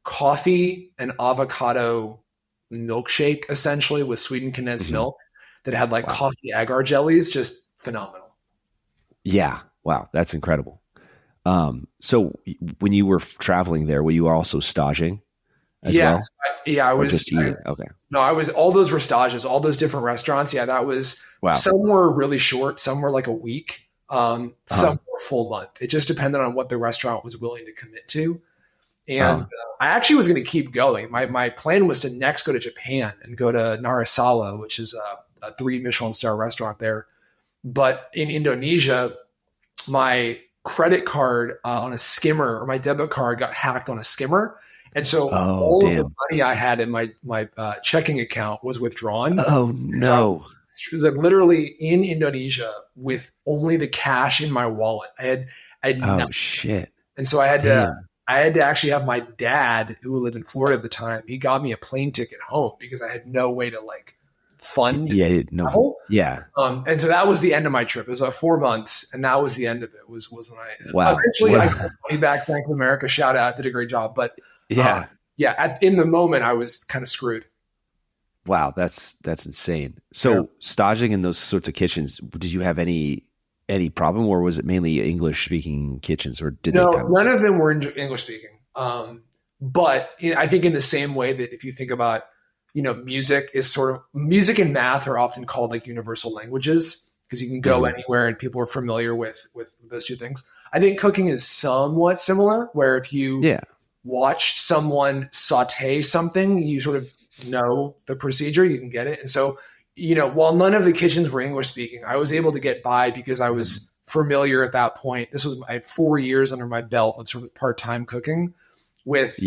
Speaker 2: coffee and avocado milkshake, essentially with sweetened condensed milk that had like coffee agar jellies. Just phenomenal.
Speaker 1: Yeah, wow, that's incredible. So when you were traveling there, were you also staging as well?
Speaker 2: I was
Speaker 1: just eating. Okay.
Speaker 2: No, I was, all those were stages, all those different restaurants. Yeah, that was, some were really short, some were like a week, some were a full month. It just depended on what the restaurant was willing to commit to. And I actually was going to keep going. My plan was to next go to Japan and go to Narasawa, which is a 3 Michelin-star restaurant there. But in Indonesia, my credit card on a skimmer, or my debit card got hacked on a skimmer. And so all of the money I had in my checking account was withdrawn.
Speaker 1: Oh, no.
Speaker 2: like literally in Indonesia with only the cash in my wallet. I had
Speaker 1: Oh
Speaker 2: nothing.
Speaker 1: shit.
Speaker 2: And so
Speaker 1: Damn.
Speaker 2: I had to actually have my dad, who lived in Florida at the time, he got me a plane ticket home because I had no way to like fund
Speaker 1: Yeah. No.
Speaker 2: travel.
Speaker 1: Yeah.
Speaker 2: And so that was the end of my trip. It was 4 months, and that was the end of it. Was when I
Speaker 1: Wow.
Speaker 2: eventually
Speaker 1: What
Speaker 2: I got money back. Bank of America, shout out, did a great job. But
Speaker 1: yeah.
Speaker 2: yeah, in the moment, I was kind of screwed.
Speaker 1: Wow. That's insane. So staging in those sorts of kitchens, did you have any problem, or was it mainly English speaking kitchens, or did they
Speaker 2: No,
Speaker 1: kind of?
Speaker 2: none of them were English speaking. But I think in the same way that if you think about, music and math are often called like universal languages because you can go anywhere and people are familiar with those two things. I think cooking is somewhat similar, where if you watch someone saute something, you sort of know the procedure, you can get it. And so, while none of the kitchens were English speaking, I was able to get by because I was familiar at that point. I had 4 years under my belt of sort of part-time cooking with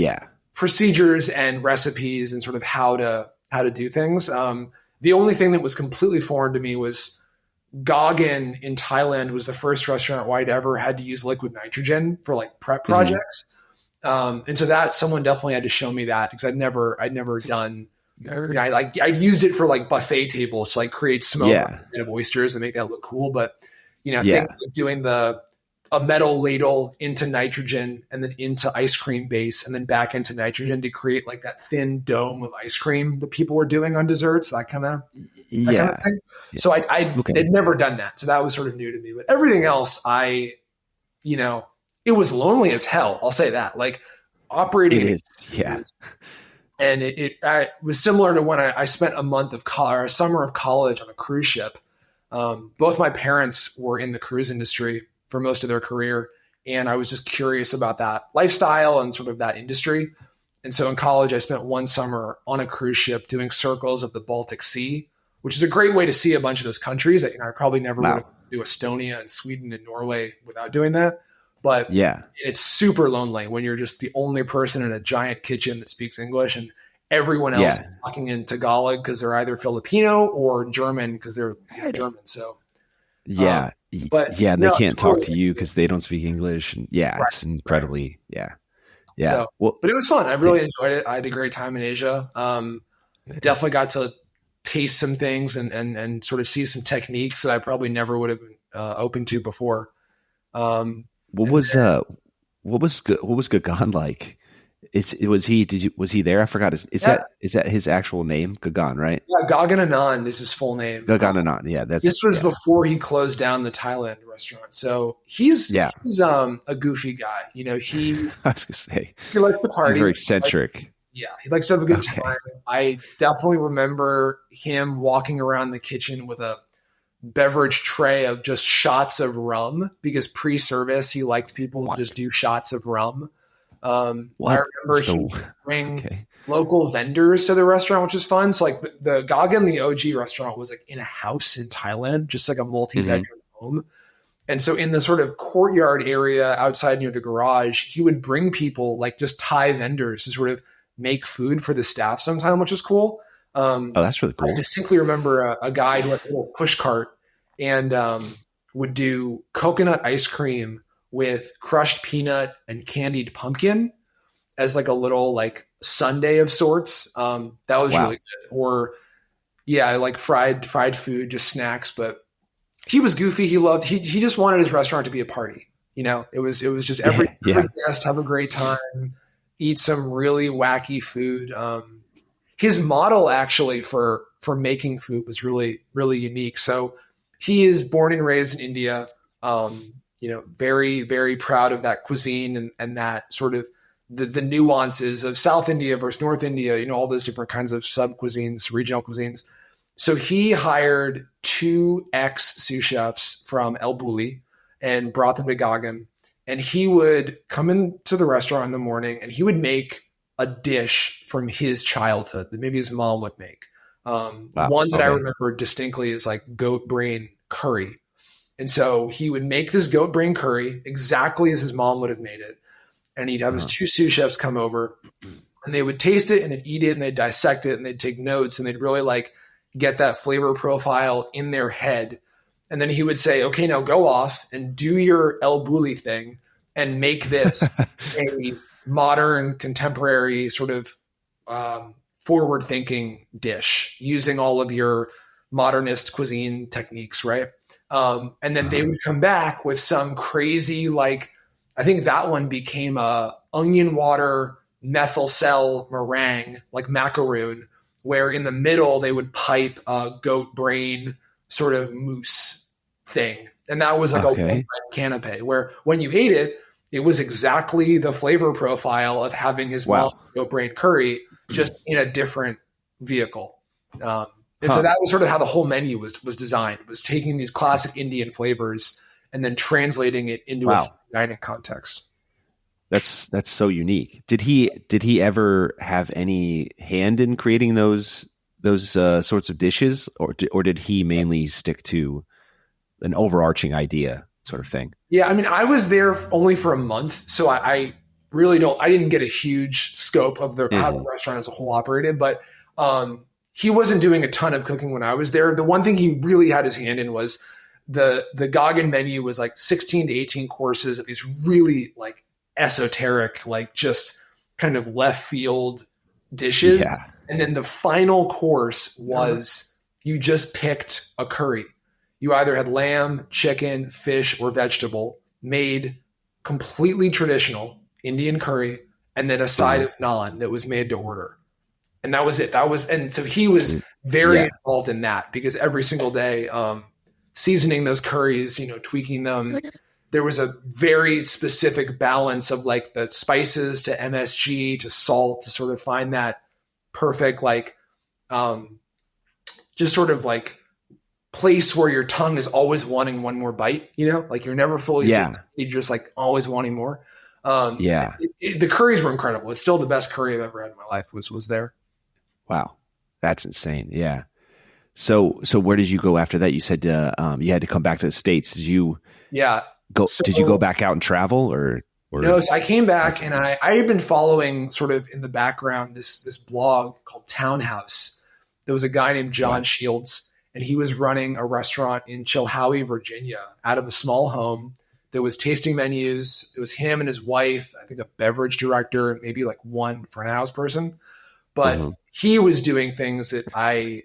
Speaker 2: procedures and recipes and sort of how to do things. The only thing that was completely foreign to me was Goggin in Thailand was the first restaurant where I'd ever had to use liquid nitrogen for like prep projects. And so that someone definitely had to show me that because I'd never done, I used it for like buffet tables to like create smoke of oysters and make that look cool. But, things like doing a metal ladle into nitrogen and then into ice cream base and then back into nitrogen to create like that thin dome of ice cream that people were doing on desserts, that kind of thing.
Speaker 1: Yeah.
Speaker 2: So I had never done that. So that was sort of new to me, but everything else it was lonely as hell. I'll say that, like operating. And it was similar to when I spent a summer of college on a cruise ship. Both my parents were in the cruise industry for most of their career. And I was just curious about that lifestyle and sort of that industry. And so in college, I spent one summer on a cruise ship doing circles of the Baltic Sea, which is a great way to see a bunch of those countries that I probably never would have do Estonia and Sweden and Norway without doing that. But it's super lonely when you're just the only person in a giant kitchen that speaks English and everyone else is talking in Tagalog because they're either Filipino or German because they're German. So but
Speaker 1: they can't talk to you because they don't speak English. And it's incredibly
Speaker 2: So, but it was fun. I really enjoyed it. I had a great time in Asia. Definitely got to taste some things and sort of see some techniques that I probably never would have been open to before.
Speaker 1: What was Gagan like? Was he there? I forgot. Is that his actual name? Gagan, right?
Speaker 2: Yeah, Gagan Anand is his full name.
Speaker 1: Gagan Anand. Yeah,
Speaker 2: this was before he closed down the Thailand restaurant. So he's a goofy guy. I was
Speaker 1: gonna say
Speaker 2: he likes to party.
Speaker 1: He's very eccentric.
Speaker 2: He likes to have a good time. I definitely remember him walking around the kitchen with a beverage tray of just shots of rum because pre-service he liked people to just do shots of rum. I remember he would bring local vendors to the restaurant, which was fun. So like the Gagan, the OG restaurant, was like in a house in Thailand, just like a multi-bedroom home. And so in the sort of courtyard area outside near the garage, he would bring people like just Thai vendors to sort of make food for the staff sometime, which was cool.
Speaker 1: That's really cool.
Speaker 2: I distinctly remember a guy who had a little push cart and would do coconut ice cream with crushed peanut and candied pumpkin as like a little like sundae of sorts. That was really good. Or like fried food, just snacks. But he was goofy. He just wanted his restaurant to be a party. It was just every guest have a great time, eat some really wacky food. His model actually for making food was really, really unique. So he is born and raised in India. Very, very proud of that cuisine and that sort of the nuances of South India versus North India, all those different kinds of sub cuisines, regional cuisines. So he hired 2 ex-sous chefs from El Bulli and brought them to Gagan. And he would come into the restaurant in the morning and he would make a dish from his childhood that maybe his mom would make. One that I remember distinctly is like goat brain curry. And so he would make this goat brain curry exactly as his mom would have made it. And he'd have his 2 sous chefs come over and they would taste it and they'd eat it and they'd dissect it and they'd take notes and they'd really like get that flavor profile in their head. And then he would say, okay, now go off and do your El Bulli thing and make this a modern, contemporary sort of forward-thinking dish using all of your modernist cuisine techniques, right? And then they would come back with some crazy, like, I think that one became a onion water methyl cell meringue, like macaroon, where in the middle they would pipe a goat brain sort of mousse thing. And that was like a one-bite canapé, where when you ate it, it was exactly the flavor profile of having his mom's goat brain curry, just in a different vehicle. And so that was sort of how the whole menu was designed. It was taking these classic Indian flavors and then translating it into a dining context.
Speaker 1: That's so unique. Did he ever have any hand in creating those sorts of dishes, or did he mainly stick to an overarching idea sort of thing?
Speaker 2: Yeah, I mean, I was there only for a month, so I really I didn't get a huge scope of how the restaurant as a whole operated, but he wasn't doing a ton of cooking when I was there. The one thing he really had his hand in was the Gagan menu was like 16 to 18 courses of these really like esoteric, like just kind of left field dishes. Yeah. And then the final course was you just picked a curry. You either had lamb, chicken, fish, or vegetable, made completely traditional Indian curry, and then a side of naan that was made to order. And that was it. And so he was very involved in that, because every single day, seasoning those curries, tweaking them. There was a very specific balance of like the spices to MSG to salt to sort of find that perfect, like, just sort of like place where your tongue is always wanting one more bite, like you're never fully satisfied, you're just like always wanting more. The curries were incredible. It's still the best curry I've ever had in my life was there.
Speaker 1: Wow. That's insane. Yeah. So where did you go after that? You said, you had to come back to the States. Did you did you go back out and travel or?
Speaker 2: No, so I came back and I had been following sort of in the background, this blog called Townhouse. There was a guy named John Shields, and he was running a restaurant in Chilhowie, Virginia, out of a small home. There was tasting menus. It was him and his wife, I think a beverage director, and maybe like one front of house person. But he was doing things that I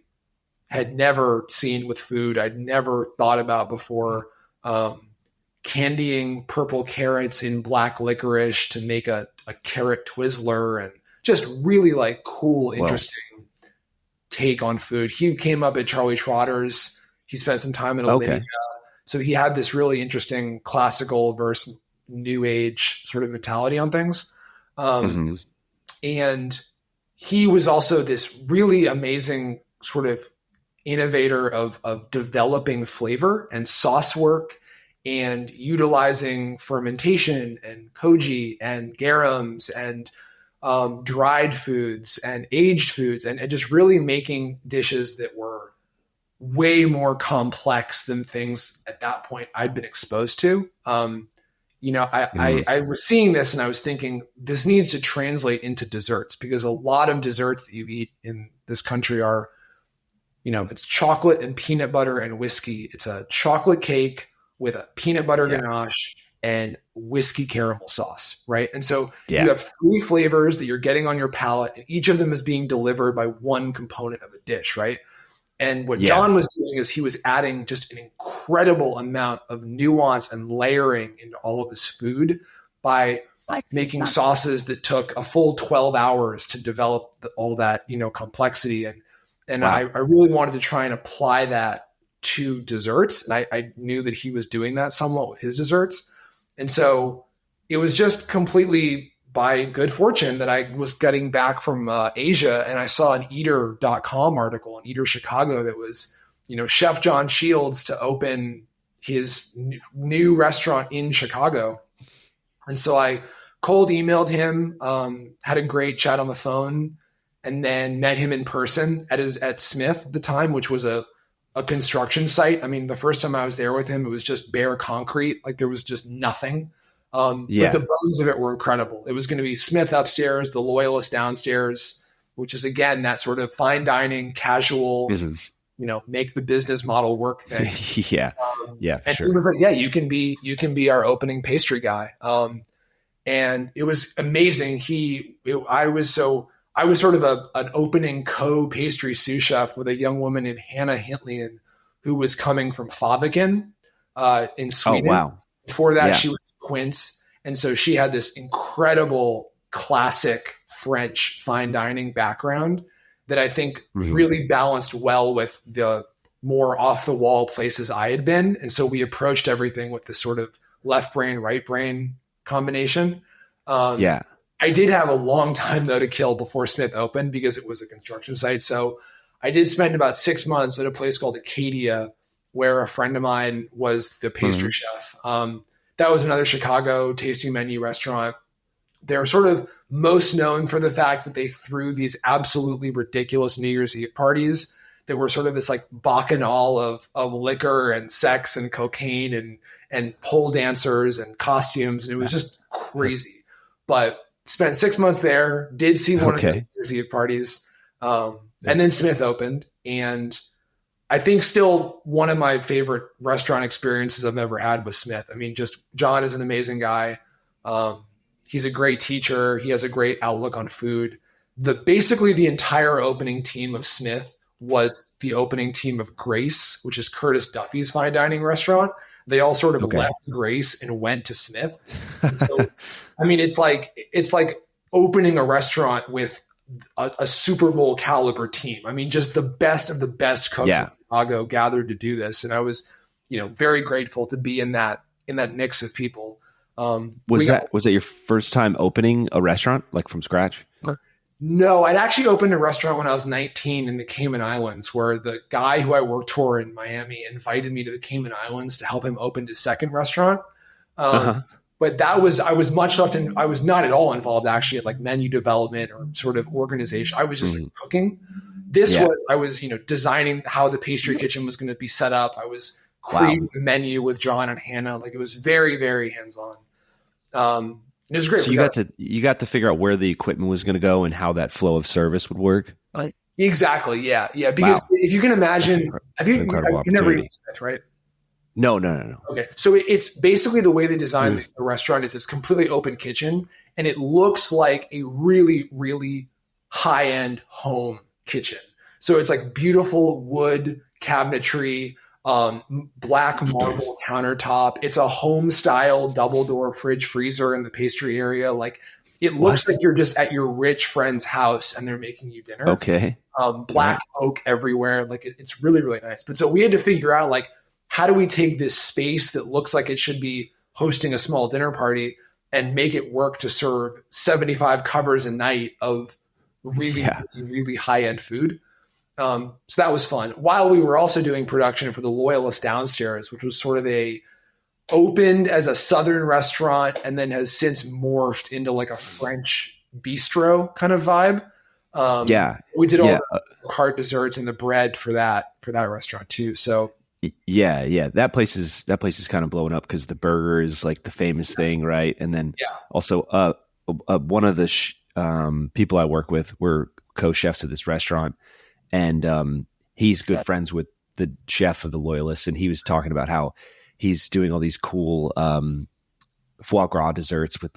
Speaker 2: had never seen with food. I'd never thought about before. Candying purple carrots in black licorice to make a carrot Twizzler, and just really like cool, interesting take on food. He came up at Charlie Trotter's. He spent some time in Alinea. So he had this really interesting classical versus new age sort of mentality on things. And he was also this really amazing sort of innovator of developing flavor and sauce work and utilizing fermentation and koji and garums and dried foods and aged foods and just really making dishes that were way more complex than things at that point I'd been exposed to. I was seeing this and I was thinking this needs to translate into desserts, because a lot of desserts that you eat in this country are, it's chocolate and peanut butter and whiskey. It's a chocolate cake with a peanut butter ganache and whiskey caramel sauce, right? And so you have 3 flavors that you're getting on your palate, and each of them is being delivered by one component of a dish, right? And what John was doing is he was adding just an incredible amount of nuance and layering into all of his food by making sauces that took a full 12 hours to develop all that, complexity. And I really wanted to try and apply that to desserts. And I knew that he was doing that somewhat with his desserts. And so it was just completely by good fortune that I was getting back from Asia, and I saw an eater.com article, an Eater Chicago, that was, Chef John Shields to open his new restaurant in Chicago. And so I cold emailed him, had a great chat on the phone, and then met him in person at Smith at the time, which was a construction site. I mean, the first time I was there with him, it was just bare concrete. Like there was just nothing. But the bones of it were incredible. It was going to be Smith upstairs, the Loyalist downstairs, which is again, that sort of fine dining, casual, make the business model work thing.
Speaker 1: Yeah. Yeah, for
Speaker 2: And he
Speaker 1: sure.
Speaker 2: was like, yeah, you can be our opening pastry guy. And it was amazing. I was sort of an opening co-pastry sous chef with a young woman named Hannah Hintlian, who was coming from Faviken in
Speaker 1: Oh,
Speaker 2: Sweden.
Speaker 1: wow.
Speaker 2: Before that,
Speaker 1: Yeah.
Speaker 2: she was Quince. And so she had this incredible classic French fine dining background that I think
Speaker 1: Mhm.
Speaker 2: really balanced well with the more off the wall places I had been. And so we approached everything with this sort of left brain, right brain combination. Um,
Speaker 1: Yeah.
Speaker 2: I did have a long time though to kill before Smith opened because it was a construction site. So I did spend about 6 months at a place called Acadia, where a friend of mine was the pastry
Speaker 1: Mhm.
Speaker 2: chef. That was another Chicago tasting menu restaurant. They're sort of most known for the fact that they threw these absolutely ridiculous New Year's Eve parties that were sort of this like bacchanal of liquor and sex and cocaine and pole dancers and costumes. And it was just crazy. But spent 6 months there, did see one of those
Speaker 1: Okay.
Speaker 2: New Year's Eve parties. And then Smith opened. And I think still one of my favorite restaurant experiences I've ever had with Smith. I mean, just John is an amazing guy. He's a great teacher. He has a great outlook on food. Basically the entire opening team of Smith was the opening team of Grace, which is Curtis Duffy's fine dining restaurant. They all sort of
Speaker 1: Okay.
Speaker 2: left Grace and went to Smith. And so, I mean, it's like opening a restaurant with a Super Bowl caliber team. I mean, just the best of the best cooks
Speaker 1: Yeah.
Speaker 2: in Chicago gathered to do this, and I was, very grateful to be in that mix of people.
Speaker 1: Was that your first time opening a restaurant like from scratch?
Speaker 2: No, I'd actually opened a restaurant when I was 19 in the Cayman Islands, where the guy who I worked for in Miami invited me to the Cayman Islands to help him open his second restaurant.
Speaker 1: Uh-huh.
Speaker 2: But I was I was not at all involved actually in like menu development or sort of organization. I was just like cooking. I was, designing how the pastry kitchen was going to be set up. I was creating a menu with John and Hannah. Like it was very, very hands-on. It was great.
Speaker 1: So you got to figure out where the equipment was going to go and how that flow of service would work.
Speaker 2: Exactly. Yeah. Yeah. Because if you can imagine, you've never eaten Smith, right?
Speaker 1: No.
Speaker 2: Okay. So it's basically the way they designed the restaurant is this completely open kitchen, and it looks like a really, really high-end home kitchen. So it's like beautiful wood cabinetry, black marble countertop. It's a home style double door fridge freezer in the pastry area. Like it looks like you're just at your rich friend's house and they're making you dinner.
Speaker 1: Okay.
Speaker 2: Black oak everywhere. Like it's really, really nice. But so we had to figure out like, how do we take this space that looks like it should be hosting a small dinner party and make it work to serve 75 covers a night of really, really high end food? So that was fun. While we were also doing production for the Loyalist downstairs, which was sort of opened as a Southern restaurant and then has since morphed into like a French bistro kind of vibe. We did all the hard desserts and the bread for that restaurant too. So
Speaker 1: yeah, that place is kind of blowing up because the burger is like the famous thing, right? And then also one of the people I work with were co-chefs at this restaurant. And he's good friends with the chef of the Loyalists, and he was talking about how he's doing all these cool foie gras desserts with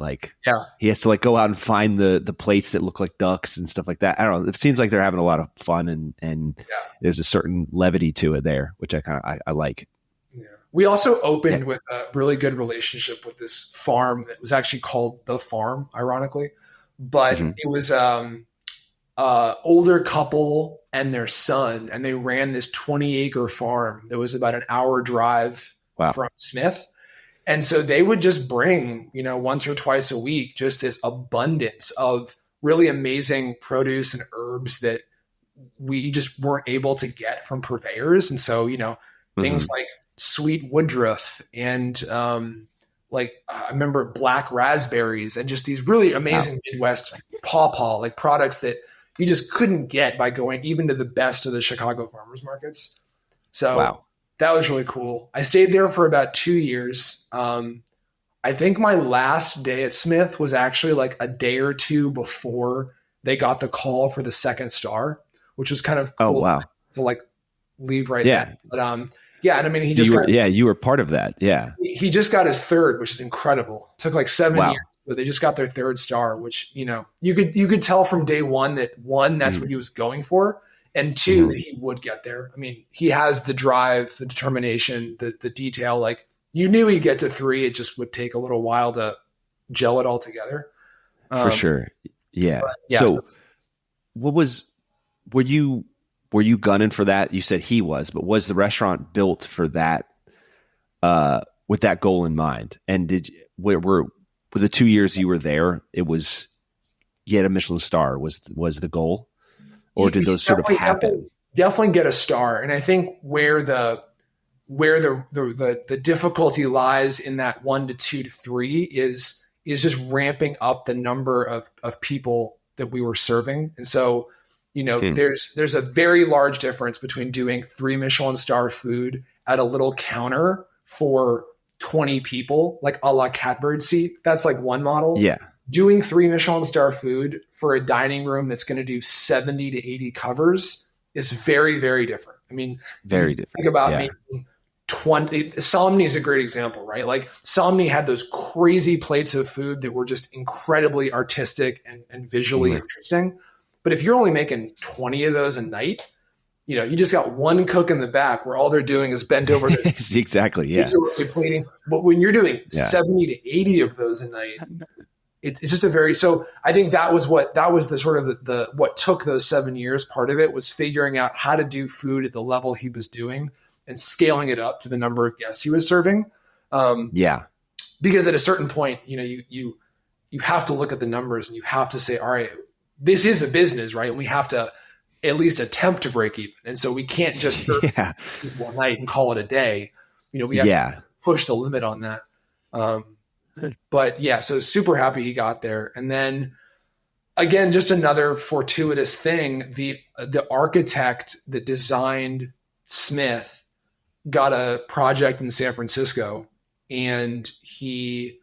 Speaker 1: he has to like go out and find the plates that look like ducks and stuff like that. I don't know. It seems like they're having a lot of fun and there's a certain levity to it there, which I like.
Speaker 2: Yeah. We also opened with a really good relationship with this farm that was actually called The Farm, ironically, but it was older couple and their son, and they ran this 20-acre farm that was about an hour drive from Smith. And so they would just bring, once or twice a week, just this abundance of really amazing produce and herbs that we just weren't able to get from purveyors. And so, things like sweet woodruff and I remember black raspberries and just these really amazing Midwest pawpaw, like products that you just couldn't get by going even to the best of the Chicago farmers markets. So that was really cool. I stayed there for about 2 years. I think my last day at Smith was actually like a day or two before they got the call for the second star, which was kind of cool to like leave right then.
Speaker 1: Yeah.
Speaker 2: But yeah, and I mean, he
Speaker 1: So
Speaker 2: just got
Speaker 1: you were part of that. Yeah.
Speaker 2: he just got his third, which is incredible. It took like 7 years,
Speaker 1: Wow.
Speaker 2: but they just got their third star, which, you know, you could tell from day one that one, that's what he was going for, and two, that he would get there. I mean, he has the drive, the determination, the detail. Like, you knew he'd get to three. It just would take a little while to gel it all together.
Speaker 1: For sure. Yeah.
Speaker 2: Yeah.
Speaker 1: So were you gunning for that? You said he was, but was the restaurant built for that, with that goal in mind? And were the 2 years you were there, it was, you had a Michelin star was the goal, or did those sort of happen?
Speaker 2: Definitely get a star. And I think where the difficulty lies in that 1 to 2 to 3 is just ramping up the number of people that we were serving. And so, you know, there's a very large difference between doing 3 Michelin star food at a little counter for 20 people, like a la catbird seat. That's like one model.
Speaker 1: Yeah.
Speaker 2: Doing 3 Michelin star food for a dining room that's going to do 70 to 80 covers is very, very different. I mean,
Speaker 1: very different.
Speaker 2: Think about making 20. Somni is a great example, right? Like, Somni had those crazy plates of food that were just incredibly artistic and visually interesting. But if you're only making 20 of those a night, you know, you just got one cook in the back where all they're doing is bent over the
Speaker 1: exactly, yeah,
Speaker 2: plating. But when you're doing 70 to 80 of those a night, it's just a very, so I think that was the sort of the what took those 7 years. Part of it was figuring out how to do food at the level he was doing and scaling it up to the number of guests he was serving. Because at a certain point, you know, you have to look at the numbers and you have to say, all right, this is a business, right? And we have to at least attempt to break even. And so we can't just serve people one night and call it a day. You know, we have to push the limit on that. But yeah, so super happy he got there. And then again, just another fortuitous thing, the architect that designed Smith got a project in San Francisco, and he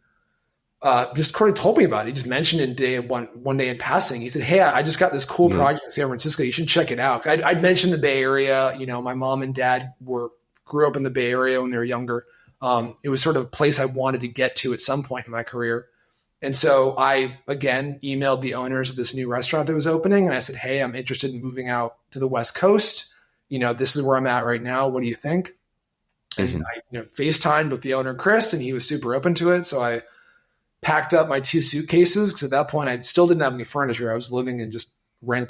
Speaker 2: just kind of told me about it. He just mentioned it one day in passing. He said, "Hey, I just got this cool project in San Francisco. You should check it out." I'd mentioned the Bay Area. You know, my mom and dad grew up in the Bay Area when they were younger. It was sort of a place I wanted to get to at some point in my career. And so I, again, emailed the owners of this new restaurant that was opening. And I said, "Hey, I'm interested in moving out to the West Coast. You know, this is where I'm at right now. What do you think?" And I FaceTimed with the owner, Chris, and he was super open to it. So I packed up my 2 suitcases, because at that point I still didn't have any furniture. I was living in just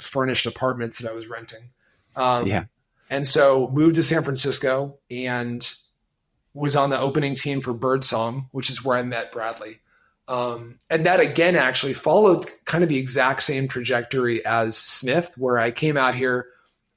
Speaker 2: furnished apartments that I was renting. And so moved to San Francisco and was on the opening team for Birdsong, which is where I met Bradley. And that again actually followed kind of the exact same trajectory as Smith, where I came out here.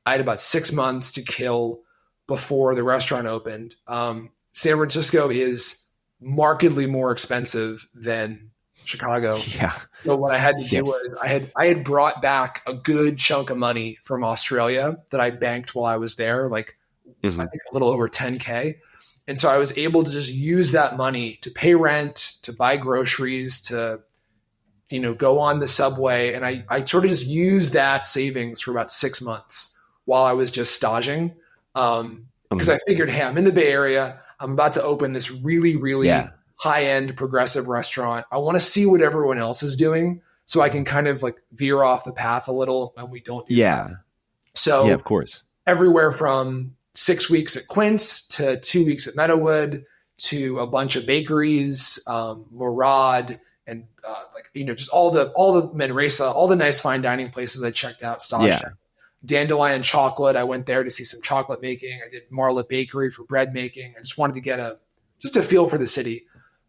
Speaker 2: I had about 6 months to kill before the restaurant opened. San Francisco is markedly more expensive than Chicago.
Speaker 1: Yeah.
Speaker 2: So what I had to do was I had brought back a good chunk of money from Australia that I banked while I was there, like I think a little over 10K. And so I was able to just use that money to pay rent, to buy groceries, to, you know, go on the subway. And I sort of just used that savings for about 6 months while I was just staging. Because I figured, hey, I'm in the Bay Area. I'm about to open this really, really high-end progressive restaurant. I want to see what everyone else is doing so I can kind of like veer off the path a little when we don't do that. So
Speaker 1: of course, everywhere
Speaker 2: from 6 weeks at Quince to 2 weeks at Meadowood to a bunch of bakeries, Murad, and just all the Manresa, all the nice fine dining places I checked out. Dandelion Chocolate, I went there to see some chocolate making. I did Marla Bakery for bread making. I just wanted to get a feel for the city.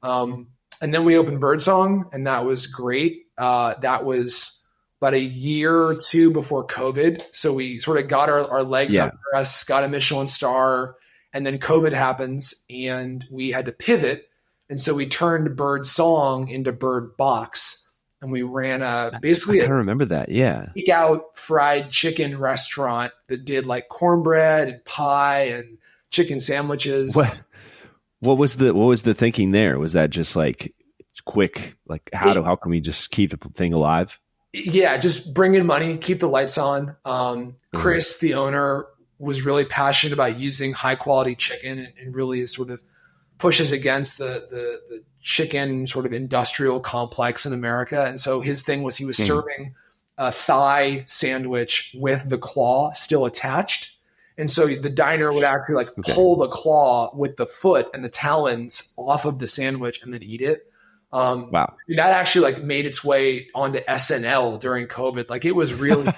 Speaker 2: And then we opened Birdsong, and that was great. That was about a year or two before COVID. So we sort of got our legs under us, got a Michelin star, and then COVID happens and we had to pivot. And so we turned Birdsong into Bird Box. And we ran basically
Speaker 1: I remember that. Yeah.
Speaker 2: Takeout fried chicken restaurant that did like cornbread and pie and chicken sandwiches.
Speaker 1: What was the thinking there? Was that just like quick? Like how can we just keep the thing alive?
Speaker 2: Yeah, just bring in money, keep the lights on. Chris, the owner, was really passionate about using high quality chicken and really sort of pushes against the chicken sort of industrial complex in America. And so his thing was he was serving a thigh sandwich with the claw still attached. And so the diner would actually like pull the claw with the foot and the talons off of the sandwich and then eat it.
Speaker 1: Wow.
Speaker 2: That actually like made its way onto SNL during COVID. Like it was really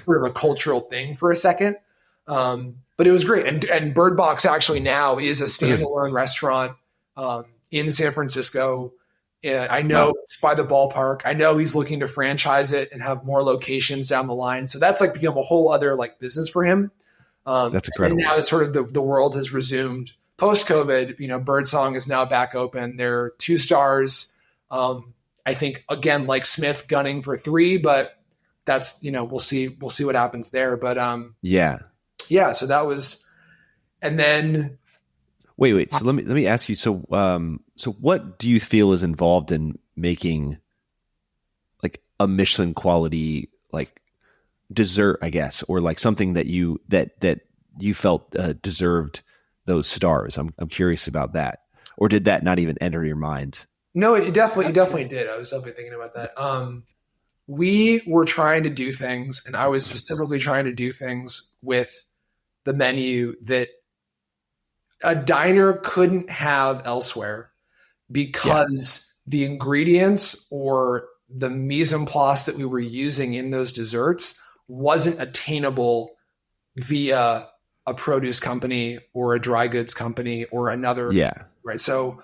Speaker 2: sort of a cultural thing for a second. But it was great. And Bird Box actually now is a standalone restaurant in San Francisco. I know it's by the ballpark. I know he's looking to franchise it and have more locations down the line. So that's like become a whole other like business for him.
Speaker 1: That's incredible.
Speaker 2: And now that sort of the world has resumed post-COVID, you know, Birdsong is now back open. They're 2 stars. I think again, like Smith gunning for 3, but that's, you know, we'll see what happens there. But yeah, so that was, and then
Speaker 1: wait. So let me ask you. So what do you feel is involved in making like a Michelin quality like dessert, I guess, or like something that you felt deserved those stars? I'm curious about that. Or did that not even enter your mind?
Speaker 2: No, it definitely did. I was definitely thinking about that. We were trying to do things, and I was specifically trying to do things with the menu that a diner couldn't have elsewhere because the ingredients or the mise en place that we were using in those desserts wasn't attainable via a produce company or a dry goods company or another.
Speaker 1: Yeah.
Speaker 2: Right. So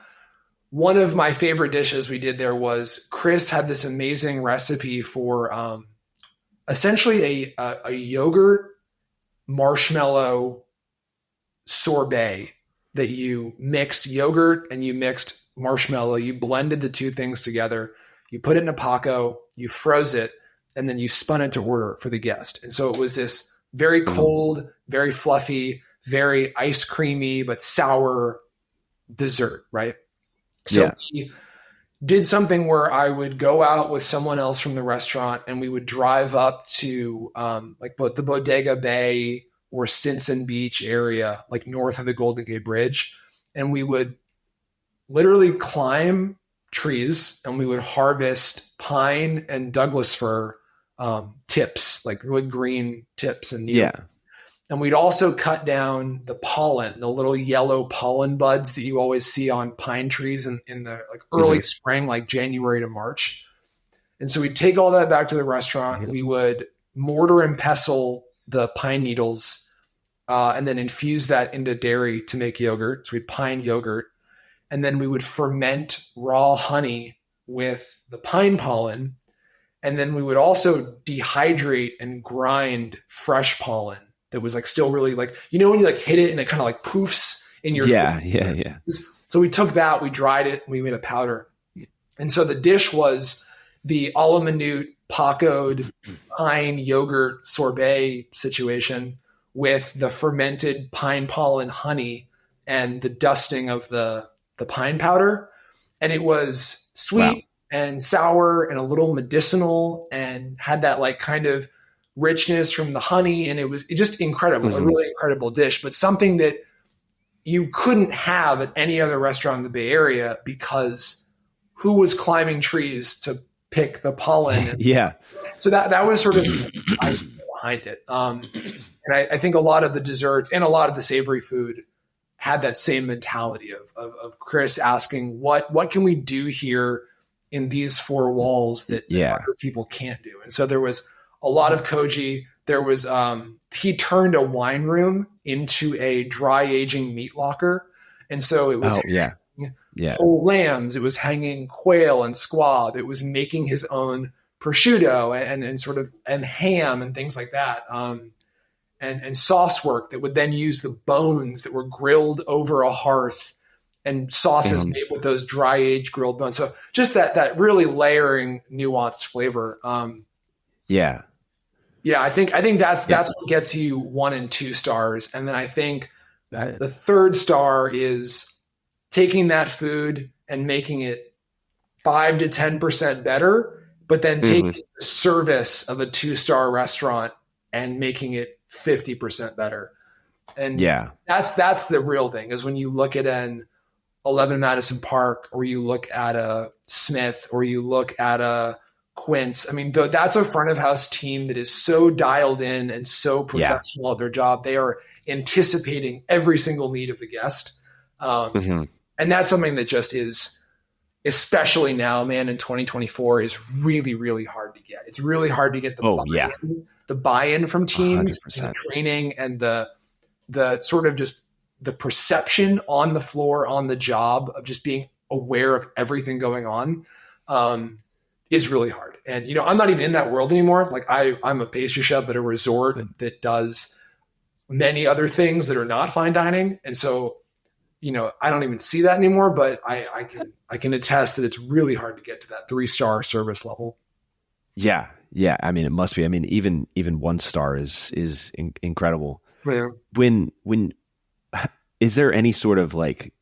Speaker 2: one of my favorite dishes we did there was Chris had this amazing recipe for essentially a yogurt marshmallow sorbet that you mixed yogurt and you mixed marshmallow. You blended the 2 things together. You put it in a Paco, you froze it, and then you spun it to order for the guest. And so it was this very cold, very fluffy, very ice creamy, but sour dessert, right? So we did something where I would go out with someone else from the restaurant and we would drive up to like both the Bodega Bay or Stinson Beach area, like north of the Golden Gate Bridge. And we would literally climb trees and we would harvest pine and Douglas fir tips, like really green tips and needles.
Speaker 1: Yeah.
Speaker 2: And we'd also cut down the pollen, the little yellow pollen buds that you always see on pine trees in the like early spring, like January to March. And so we'd take all that back to the restaurant. We would mortar and pestle the pine needles and then infuse that into dairy to make yogurt. So we'd pine yogurt. And then we would ferment raw honey with the pine pollen. And then we would also dehydrate and grind fresh pollen that was like still really like, you know, when you like hit it and it kind of like poofs in your food. Yeah. So we took that, we dried it, we made a powder. And so the dish was the a la minute Paco'd pine yogurt sorbet situation with the fermented pine pollen honey and the dusting of the pine powder. And it was sweet and sour and a little medicinal and had that like kind of richness from the honey. And it was just incredible, a really incredible dish, but something that you couldn't have at any other restaurant in the Bay Area because who was climbing trees to pick the pollen?
Speaker 1: Yeah.
Speaker 2: So that was sort of behind it. And I think a lot of the desserts and a lot of the savory food had that same mentality of Chris asking, what can we do here in these 4 walls that other people can't do? And so there was a lot of koji. There was, he turned a wine room into a dry aging meat locker. And so it was whole lambs. It was hanging quail and squab. It was making his own prosciutto and sort of, and ham and things like that. And sauce work that would then use the bones that were grilled over a hearth and sauces made with those dry aged grilled bones. So just that really layering nuanced flavor. Yeah, I think that's what gets you 1 and 2 stars. And then I think the 3rd star is taking that food and making it 5 to 10% better, but then taking the service of a 2-star restaurant and making it 50% better. And
Speaker 1: Yeah.
Speaker 2: that's the real thing, is when you look at an 11 Madison Park, or you look at a Smith, or you look at a Quince. I mean, that's a front of house team that is so dialed in and so
Speaker 1: Yeah.
Speaker 2: professional at their job. They are anticipating every single need of the guest.
Speaker 1: Mm-hmm.
Speaker 2: And that's something that just is, especially now, man, in 2024, is really, really hard to get. It's really hard to get the buy-in from teams, and the training, and the sort of just the perception on the floor, on the job, of just being aware of everything going on, is really hard. And, you know, I'm not even in that world anymore. Like I'm a pastry chef at a resort that does many other things that are not fine dining. And so, you know, I don't even see that anymore, but I can attest that it's really hard to get to that 3-star service level.
Speaker 1: Yeah. Yeah. I mean, it must be. I mean, even 1 star is incredible.
Speaker 2: Yeah.
Speaker 1: When is there any sort of like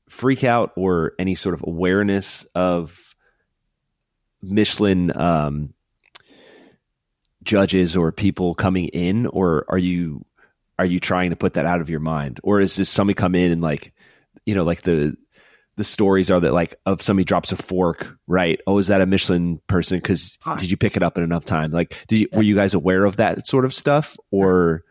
Speaker 1: freak out or any sort of awareness of Michelin judges or people coming in, or are you trying to put that out of your mind? Or is this somebody come in and, like, you know, like the stories are that, like, of somebody drops a fork, right? Oh, is that a Michelin person? Because did you pick it up in enough time? Like, were you guys aware of that sort of stuff, or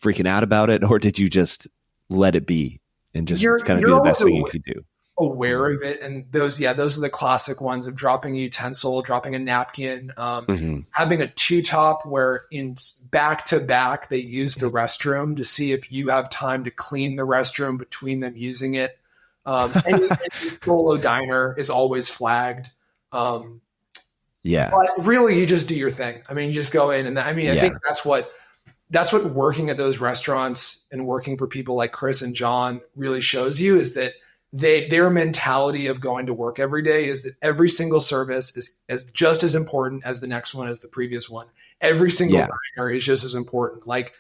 Speaker 1: freaking out about it, or did you just let it be and just kind of do the best thing you could do?
Speaker 2: Aware of it. And those are the classic ones of dropping a utensil, dropping a napkin, having a 2-top where in back to back, they use the restroom to see if you have time to clean the restroom between them using it. Any solo diner is always flagged.
Speaker 1: Yeah.
Speaker 2: But really, you just do your thing. I mean, you just go in, and I think that's what working at those restaurants and working for people like Chris and John really shows you, is that their mentality of going to work every day is that every single service is just as important as the next one, as the previous one. Every single diner is just as important. Like,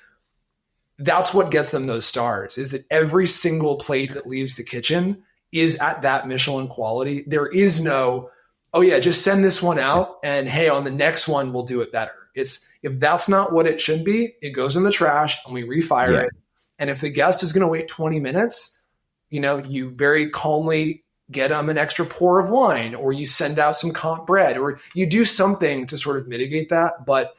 Speaker 2: that's what gets them those stars, is that every single plate that leaves the kitchen is at that Michelin quality. There is no, oh yeah, just send this one out and hey, on the next one, we'll do it better. If that's not what it should be, it goes in the trash and we refire it. And if the guest is going to wait 20 minutes, you know, you very calmly get them an extra pour of wine, or you send out some comp bread, or you do something to sort of mitigate that. But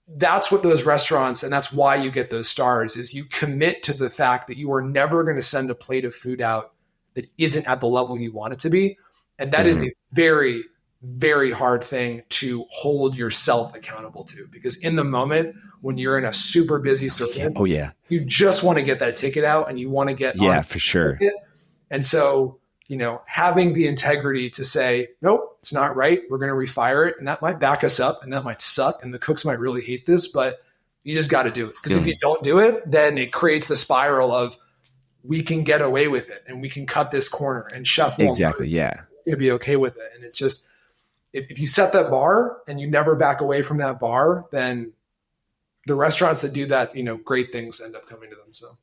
Speaker 2: that's what those restaurants, and that's why you get those stars, is you commit to the fact that you are never going to send a plate of food out that isn't at the level you want it to be. And that is a very, very hard thing to hold yourself accountable to, because in the moment when you're in a super busy service, you just want to get that ticket out and you want to get on
Speaker 1: for sure.
Speaker 2: And so, you know, having the integrity to say, nope, it's not right, we're going to refire it, and that might back us up and that might suck and the cooks might really hate this, but you just got to do it. Because if you don't do it, then it creates the spiral of, we can get away with it and we can cut this corner, and chef won't be okay with it. And it's just, if you set that bar and you never back away from that bar, then the restaurants that do that, you know, great things end up coming to them. So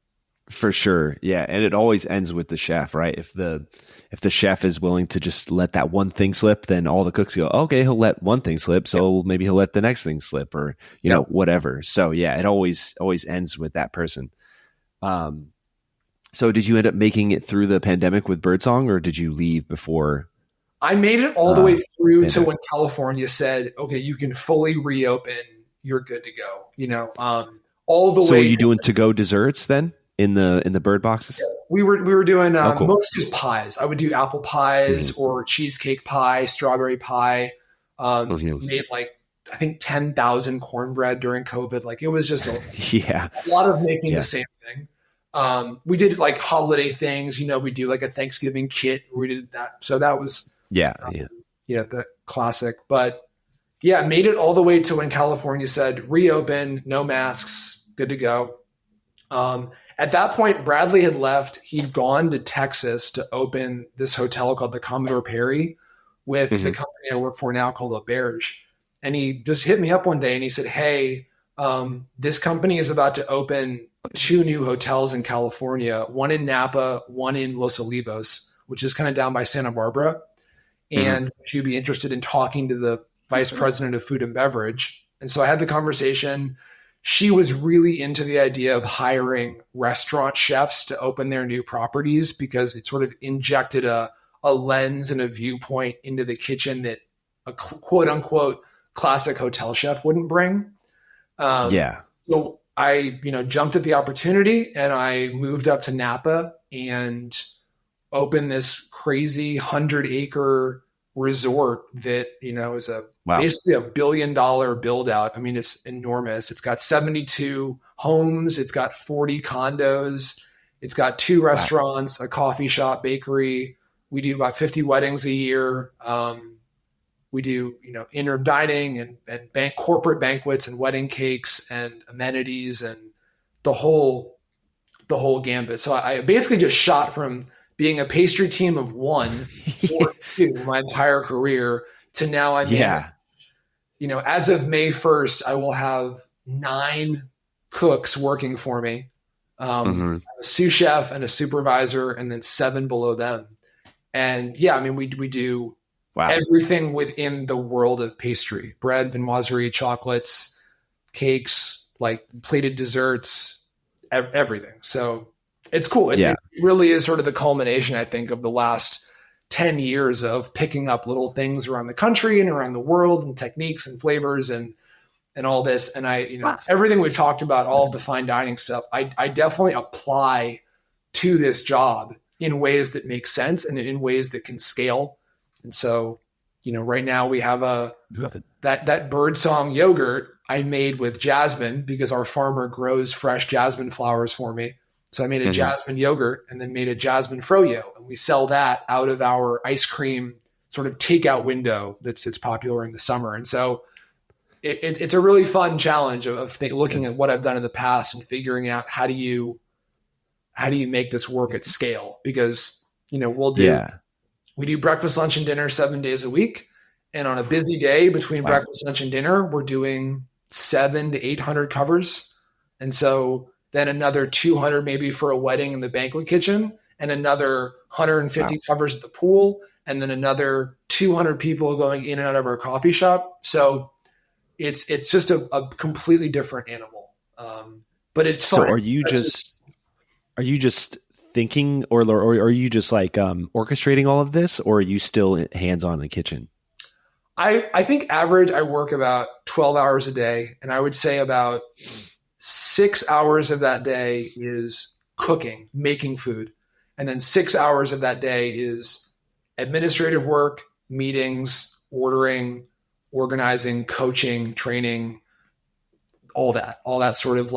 Speaker 1: for sure. Yeah. And it always ends with the chef, right? If the chef is willing to just let that one thing slip, then all the cooks go, okay, he'll let one thing slip. So maybe he'll let the next thing slip, or, you know, whatever. So yeah, it always ends with that person. So did you end up making it through the pandemic with Birdsong, or did you leave before?
Speaker 2: I made it all the way through to when California said, okay, you can fully reopen, you're good to go, you know, all the way.
Speaker 1: So are you doing to-go desserts then in the bird boxes?
Speaker 2: We were doing
Speaker 1: cool.
Speaker 2: mostly just pies. I would do apple pies or cheesecake pie, strawberry pie. Made like, I think 10,000 cornbread during COVID. Like, it was just a lot of making the same thing. We did like holiday things, you know, we do like a Thanksgiving kit. We did that. So that was, you know, the classic. But yeah, made it all the way to when California said reopen, no masks, good to go. At that point, Bradley had left. He'd gone to Texas to open this hotel called the Commodore Perry with the company I work for now called Auberge. And he just hit me up one day and he said, hey, this company is about to open 2 new hotels in California, one in Napa, one in Los Olivos, which is kind of down by Santa Barbara. And would you be interested in talking to the vice president of food and beverage? And so I had the conversation. she was really into the idea of hiring restaurant chefs to open their new properties because it sort of injected a lens and a viewpoint into the kitchen that a quote unquote classic hotel chef wouldn't bring.
Speaker 1: Yeah.
Speaker 2: So I, jumped at the opportunity and I moved up to Napa and opened this crazy 100-acre resort that, is
Speaker 1: Wow.
Speaker 2: basically $1 billion build out. I mean, it's enormous. It's got 72 homes. It's got 40 condos. It's got 2 restaurants, a coffee shop, bakery. We do about 50 weddings a year. We do, inner dining and corporate banquets and wedding cakes and amenities and the whole gambit. So I basically just shot from being a pastry team of 1 or 2 my entire career to now I'm as of May 1st, I will have 9 cooks working for me. A sous chef and a supervisor and then 7 below them. And we do everything within the world of pastry, bread, viennoiserie, chocolates, cakes, like plated desserts, everything. So it's cool. It really is sort of the culmination, I think, of the last 10 years of picking up little things around the country and around the world and techniques and flavors and all this. And everything we've talked about, all of the fine dining stuff, I definitely apply to this job in ways that make sense and in ways that can scale. And so, right now we have that birdsong yogurt I made with jasmine because our farmer grows fresh jasmine flowers for me. So I made a jasmine yogurt and then made a jasmine froyo, and we sell that out of our ice cream sort of takeout window it's popular in the summer. And so it's a really fun challenge of looking at what I've done in the past and figuring out how do you make this work at scale? Because, we do breakfast, lunch, and dinner 7 days a week. And on a busy day between breakfast, lunch, and dinner, we're doing 700 to 800 covers. And so then another 200 maybe for a wedding in the banquet kitchen and another 150 covers at the pool. And then another 200 people going in and out of our coffee shop. So it's just a completely different animal. But it's fun.
Speaker 1: So are you just thinking or are you just like orchestrating all of this, or are you still hands-on in the kitchen?
Speaker 2: I think average, I work about 12 hours a day, and I would say about 6 hours of that day is cooking, making food. And then 6 hours of that day is administrative work, meetings, ordering, organizing, coaching, training, all that sort of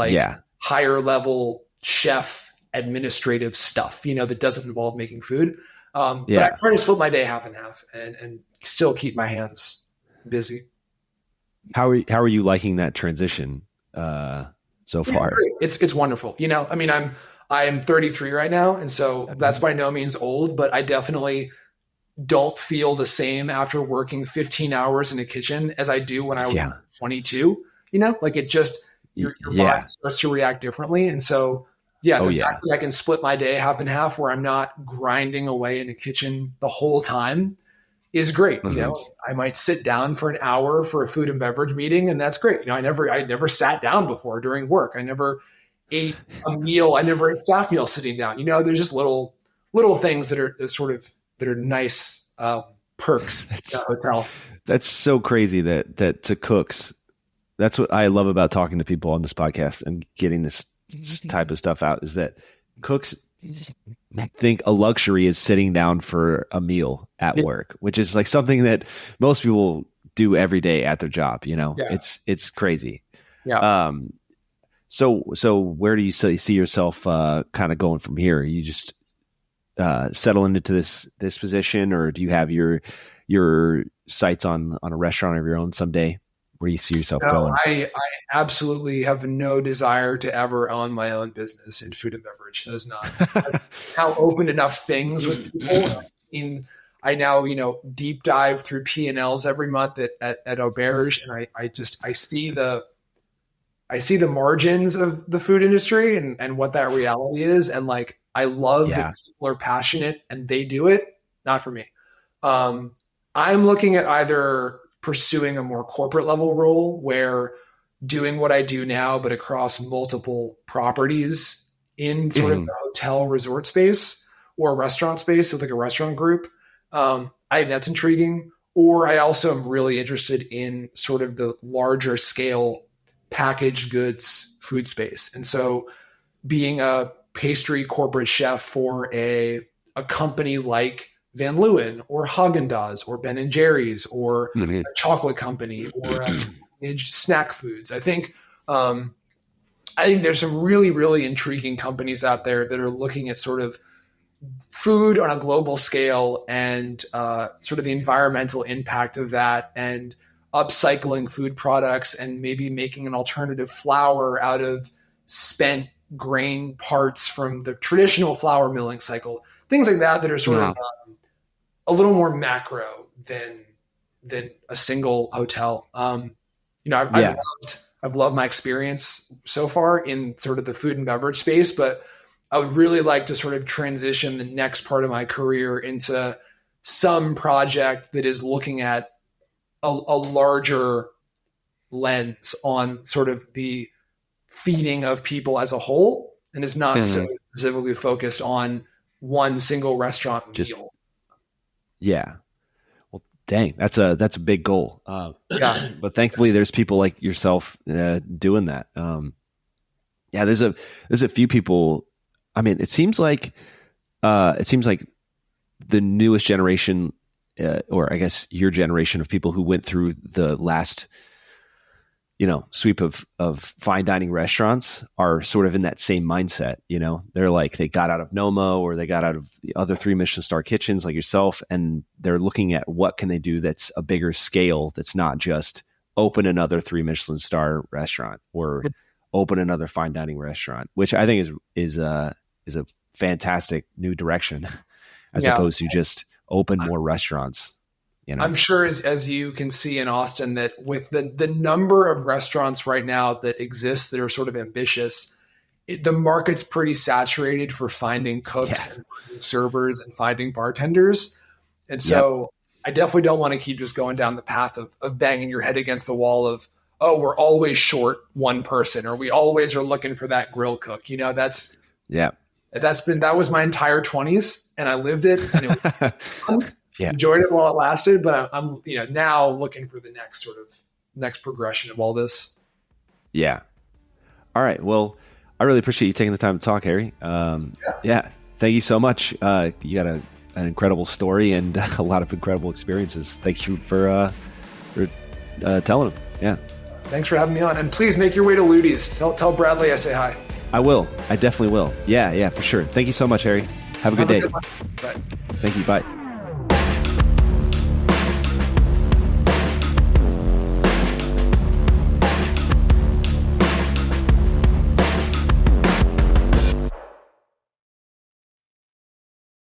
Speaker 2: higher level chef administrative stuff, that doesn't involve making food. But I try to split my day half and half and still keep my hands busy.
Speaker 1: How are you liking that transition so far?
Speaker 2: It's wonderful. I am 33 right now, and so that's by no means old, but I definitely don't feel the same after working 15 hours in a kitchen as I do when I was 22. It just your body starts to react differently, and so the fact that I can split my day half and half where I'm not grinding away in the kitchen the whole time is great. I might sit down for an hour for a food and beverage meeting, and that's great. I never sat down before during work. I never ate a meal. I never ate staff meal sitting down. There's just little things that are nice perks at the hotel.
Speaker 1: That's so crazy that to cooks, that's what I love about talking to people on this podcast and getting this type of stuff out, is that cooks think a luxury is sitting down for a meal at work, which is like something that most people do every day at their job. It's crazy. So where do you see yourself kind of going from here? You just settling into this position, or do you have your sights on a restaurant of your own someday? Where you see yourself going?
Speaker 2: I absolutely have no desire to ever own my own business in food and beverage. That is not. I've now opened enough things with people. I now deep dive through P&Ls every month at Auberge, and I see the margins of the food industry and what that reality is, and I love that people are passionate and they do it. Not for me. I'm looking at either pursuing a more corporate level role where doing what I do now, but across multiple properties in sort of the hotel resort space or restaurant space with like a restaurant group. I think that's intriguing. Or I also am really interested in sort of the larger scale packaged goods food space. And so being a pastry corporate chef for a company like Van Leeuwen or Haagen-Dazs or Ben and Jerry's or a chocolate company or snack foods. I think there's some really, really intriguing companies out there that are looking at sort of food on a global scale and sort of the environmental impact of that and upcycling food products and maybe making an alternative flour out of spent grain parts from the traditional flour milling cycle, things like that are sort of a little more macro than a single hotel. I've loved my experience so far in sort of the food and beverage space, but I would really like to sort of transition the next part of my career into some project that is looking at a larger lens on sort of the feeding of people as a whole and is not so specifically focused on one single restaurant meal.
Speaker 1: Yeah. Well, dang, that's a big goal. But thankfully there's people like yourself doing that. There's a few people. I mean, it seems like the newest generation, or I guess your generation of people who went through the last, sweep of fine dining restaurants are sort of in that same mindset. They're like, they got out of Noma or they got out of the other 3 Michelin star kitchens like yourself. And they're looking at what can they do that's a bigger scale. That's not just open another 3 Michelin star restaurant or open another fine dining restaurant, which I think is a fantastic new direction as opposed to just open more restaurants.
Speaker 2: I'm sure as you can see in Austin that with the number of restaurants right now that exist that are sort of ambitious, the market's pretty saturated for finding cooks and finding servers and finding bartenders. And so I definitely don't want to keep just going down the path of banging your head against the wall of, oh, we're always short one person or we always are looking for that grill cook. That was my entire 20s and I lived it and it was fun. Enjoyed it while it lasted, but I'm now looking for the next progression of all this.
Speaker 1: Yeah. All right. Well, I really appreciate you taking the time to talk, Harry. Thank you so much. You got an incredible story and a lot of incredible experiences. Thank you for telling them. Yeah. Thanks
Speaker 2: for having me on. And please make your way to Ludi's. Tell Bradley I say hi.
Speaker 1: I will. I definitely will. Yeah, for sure. Thank you so much, Harry. Have a good day.
Speaker 2: Bye.
Speaker 1: Thank you. Bye.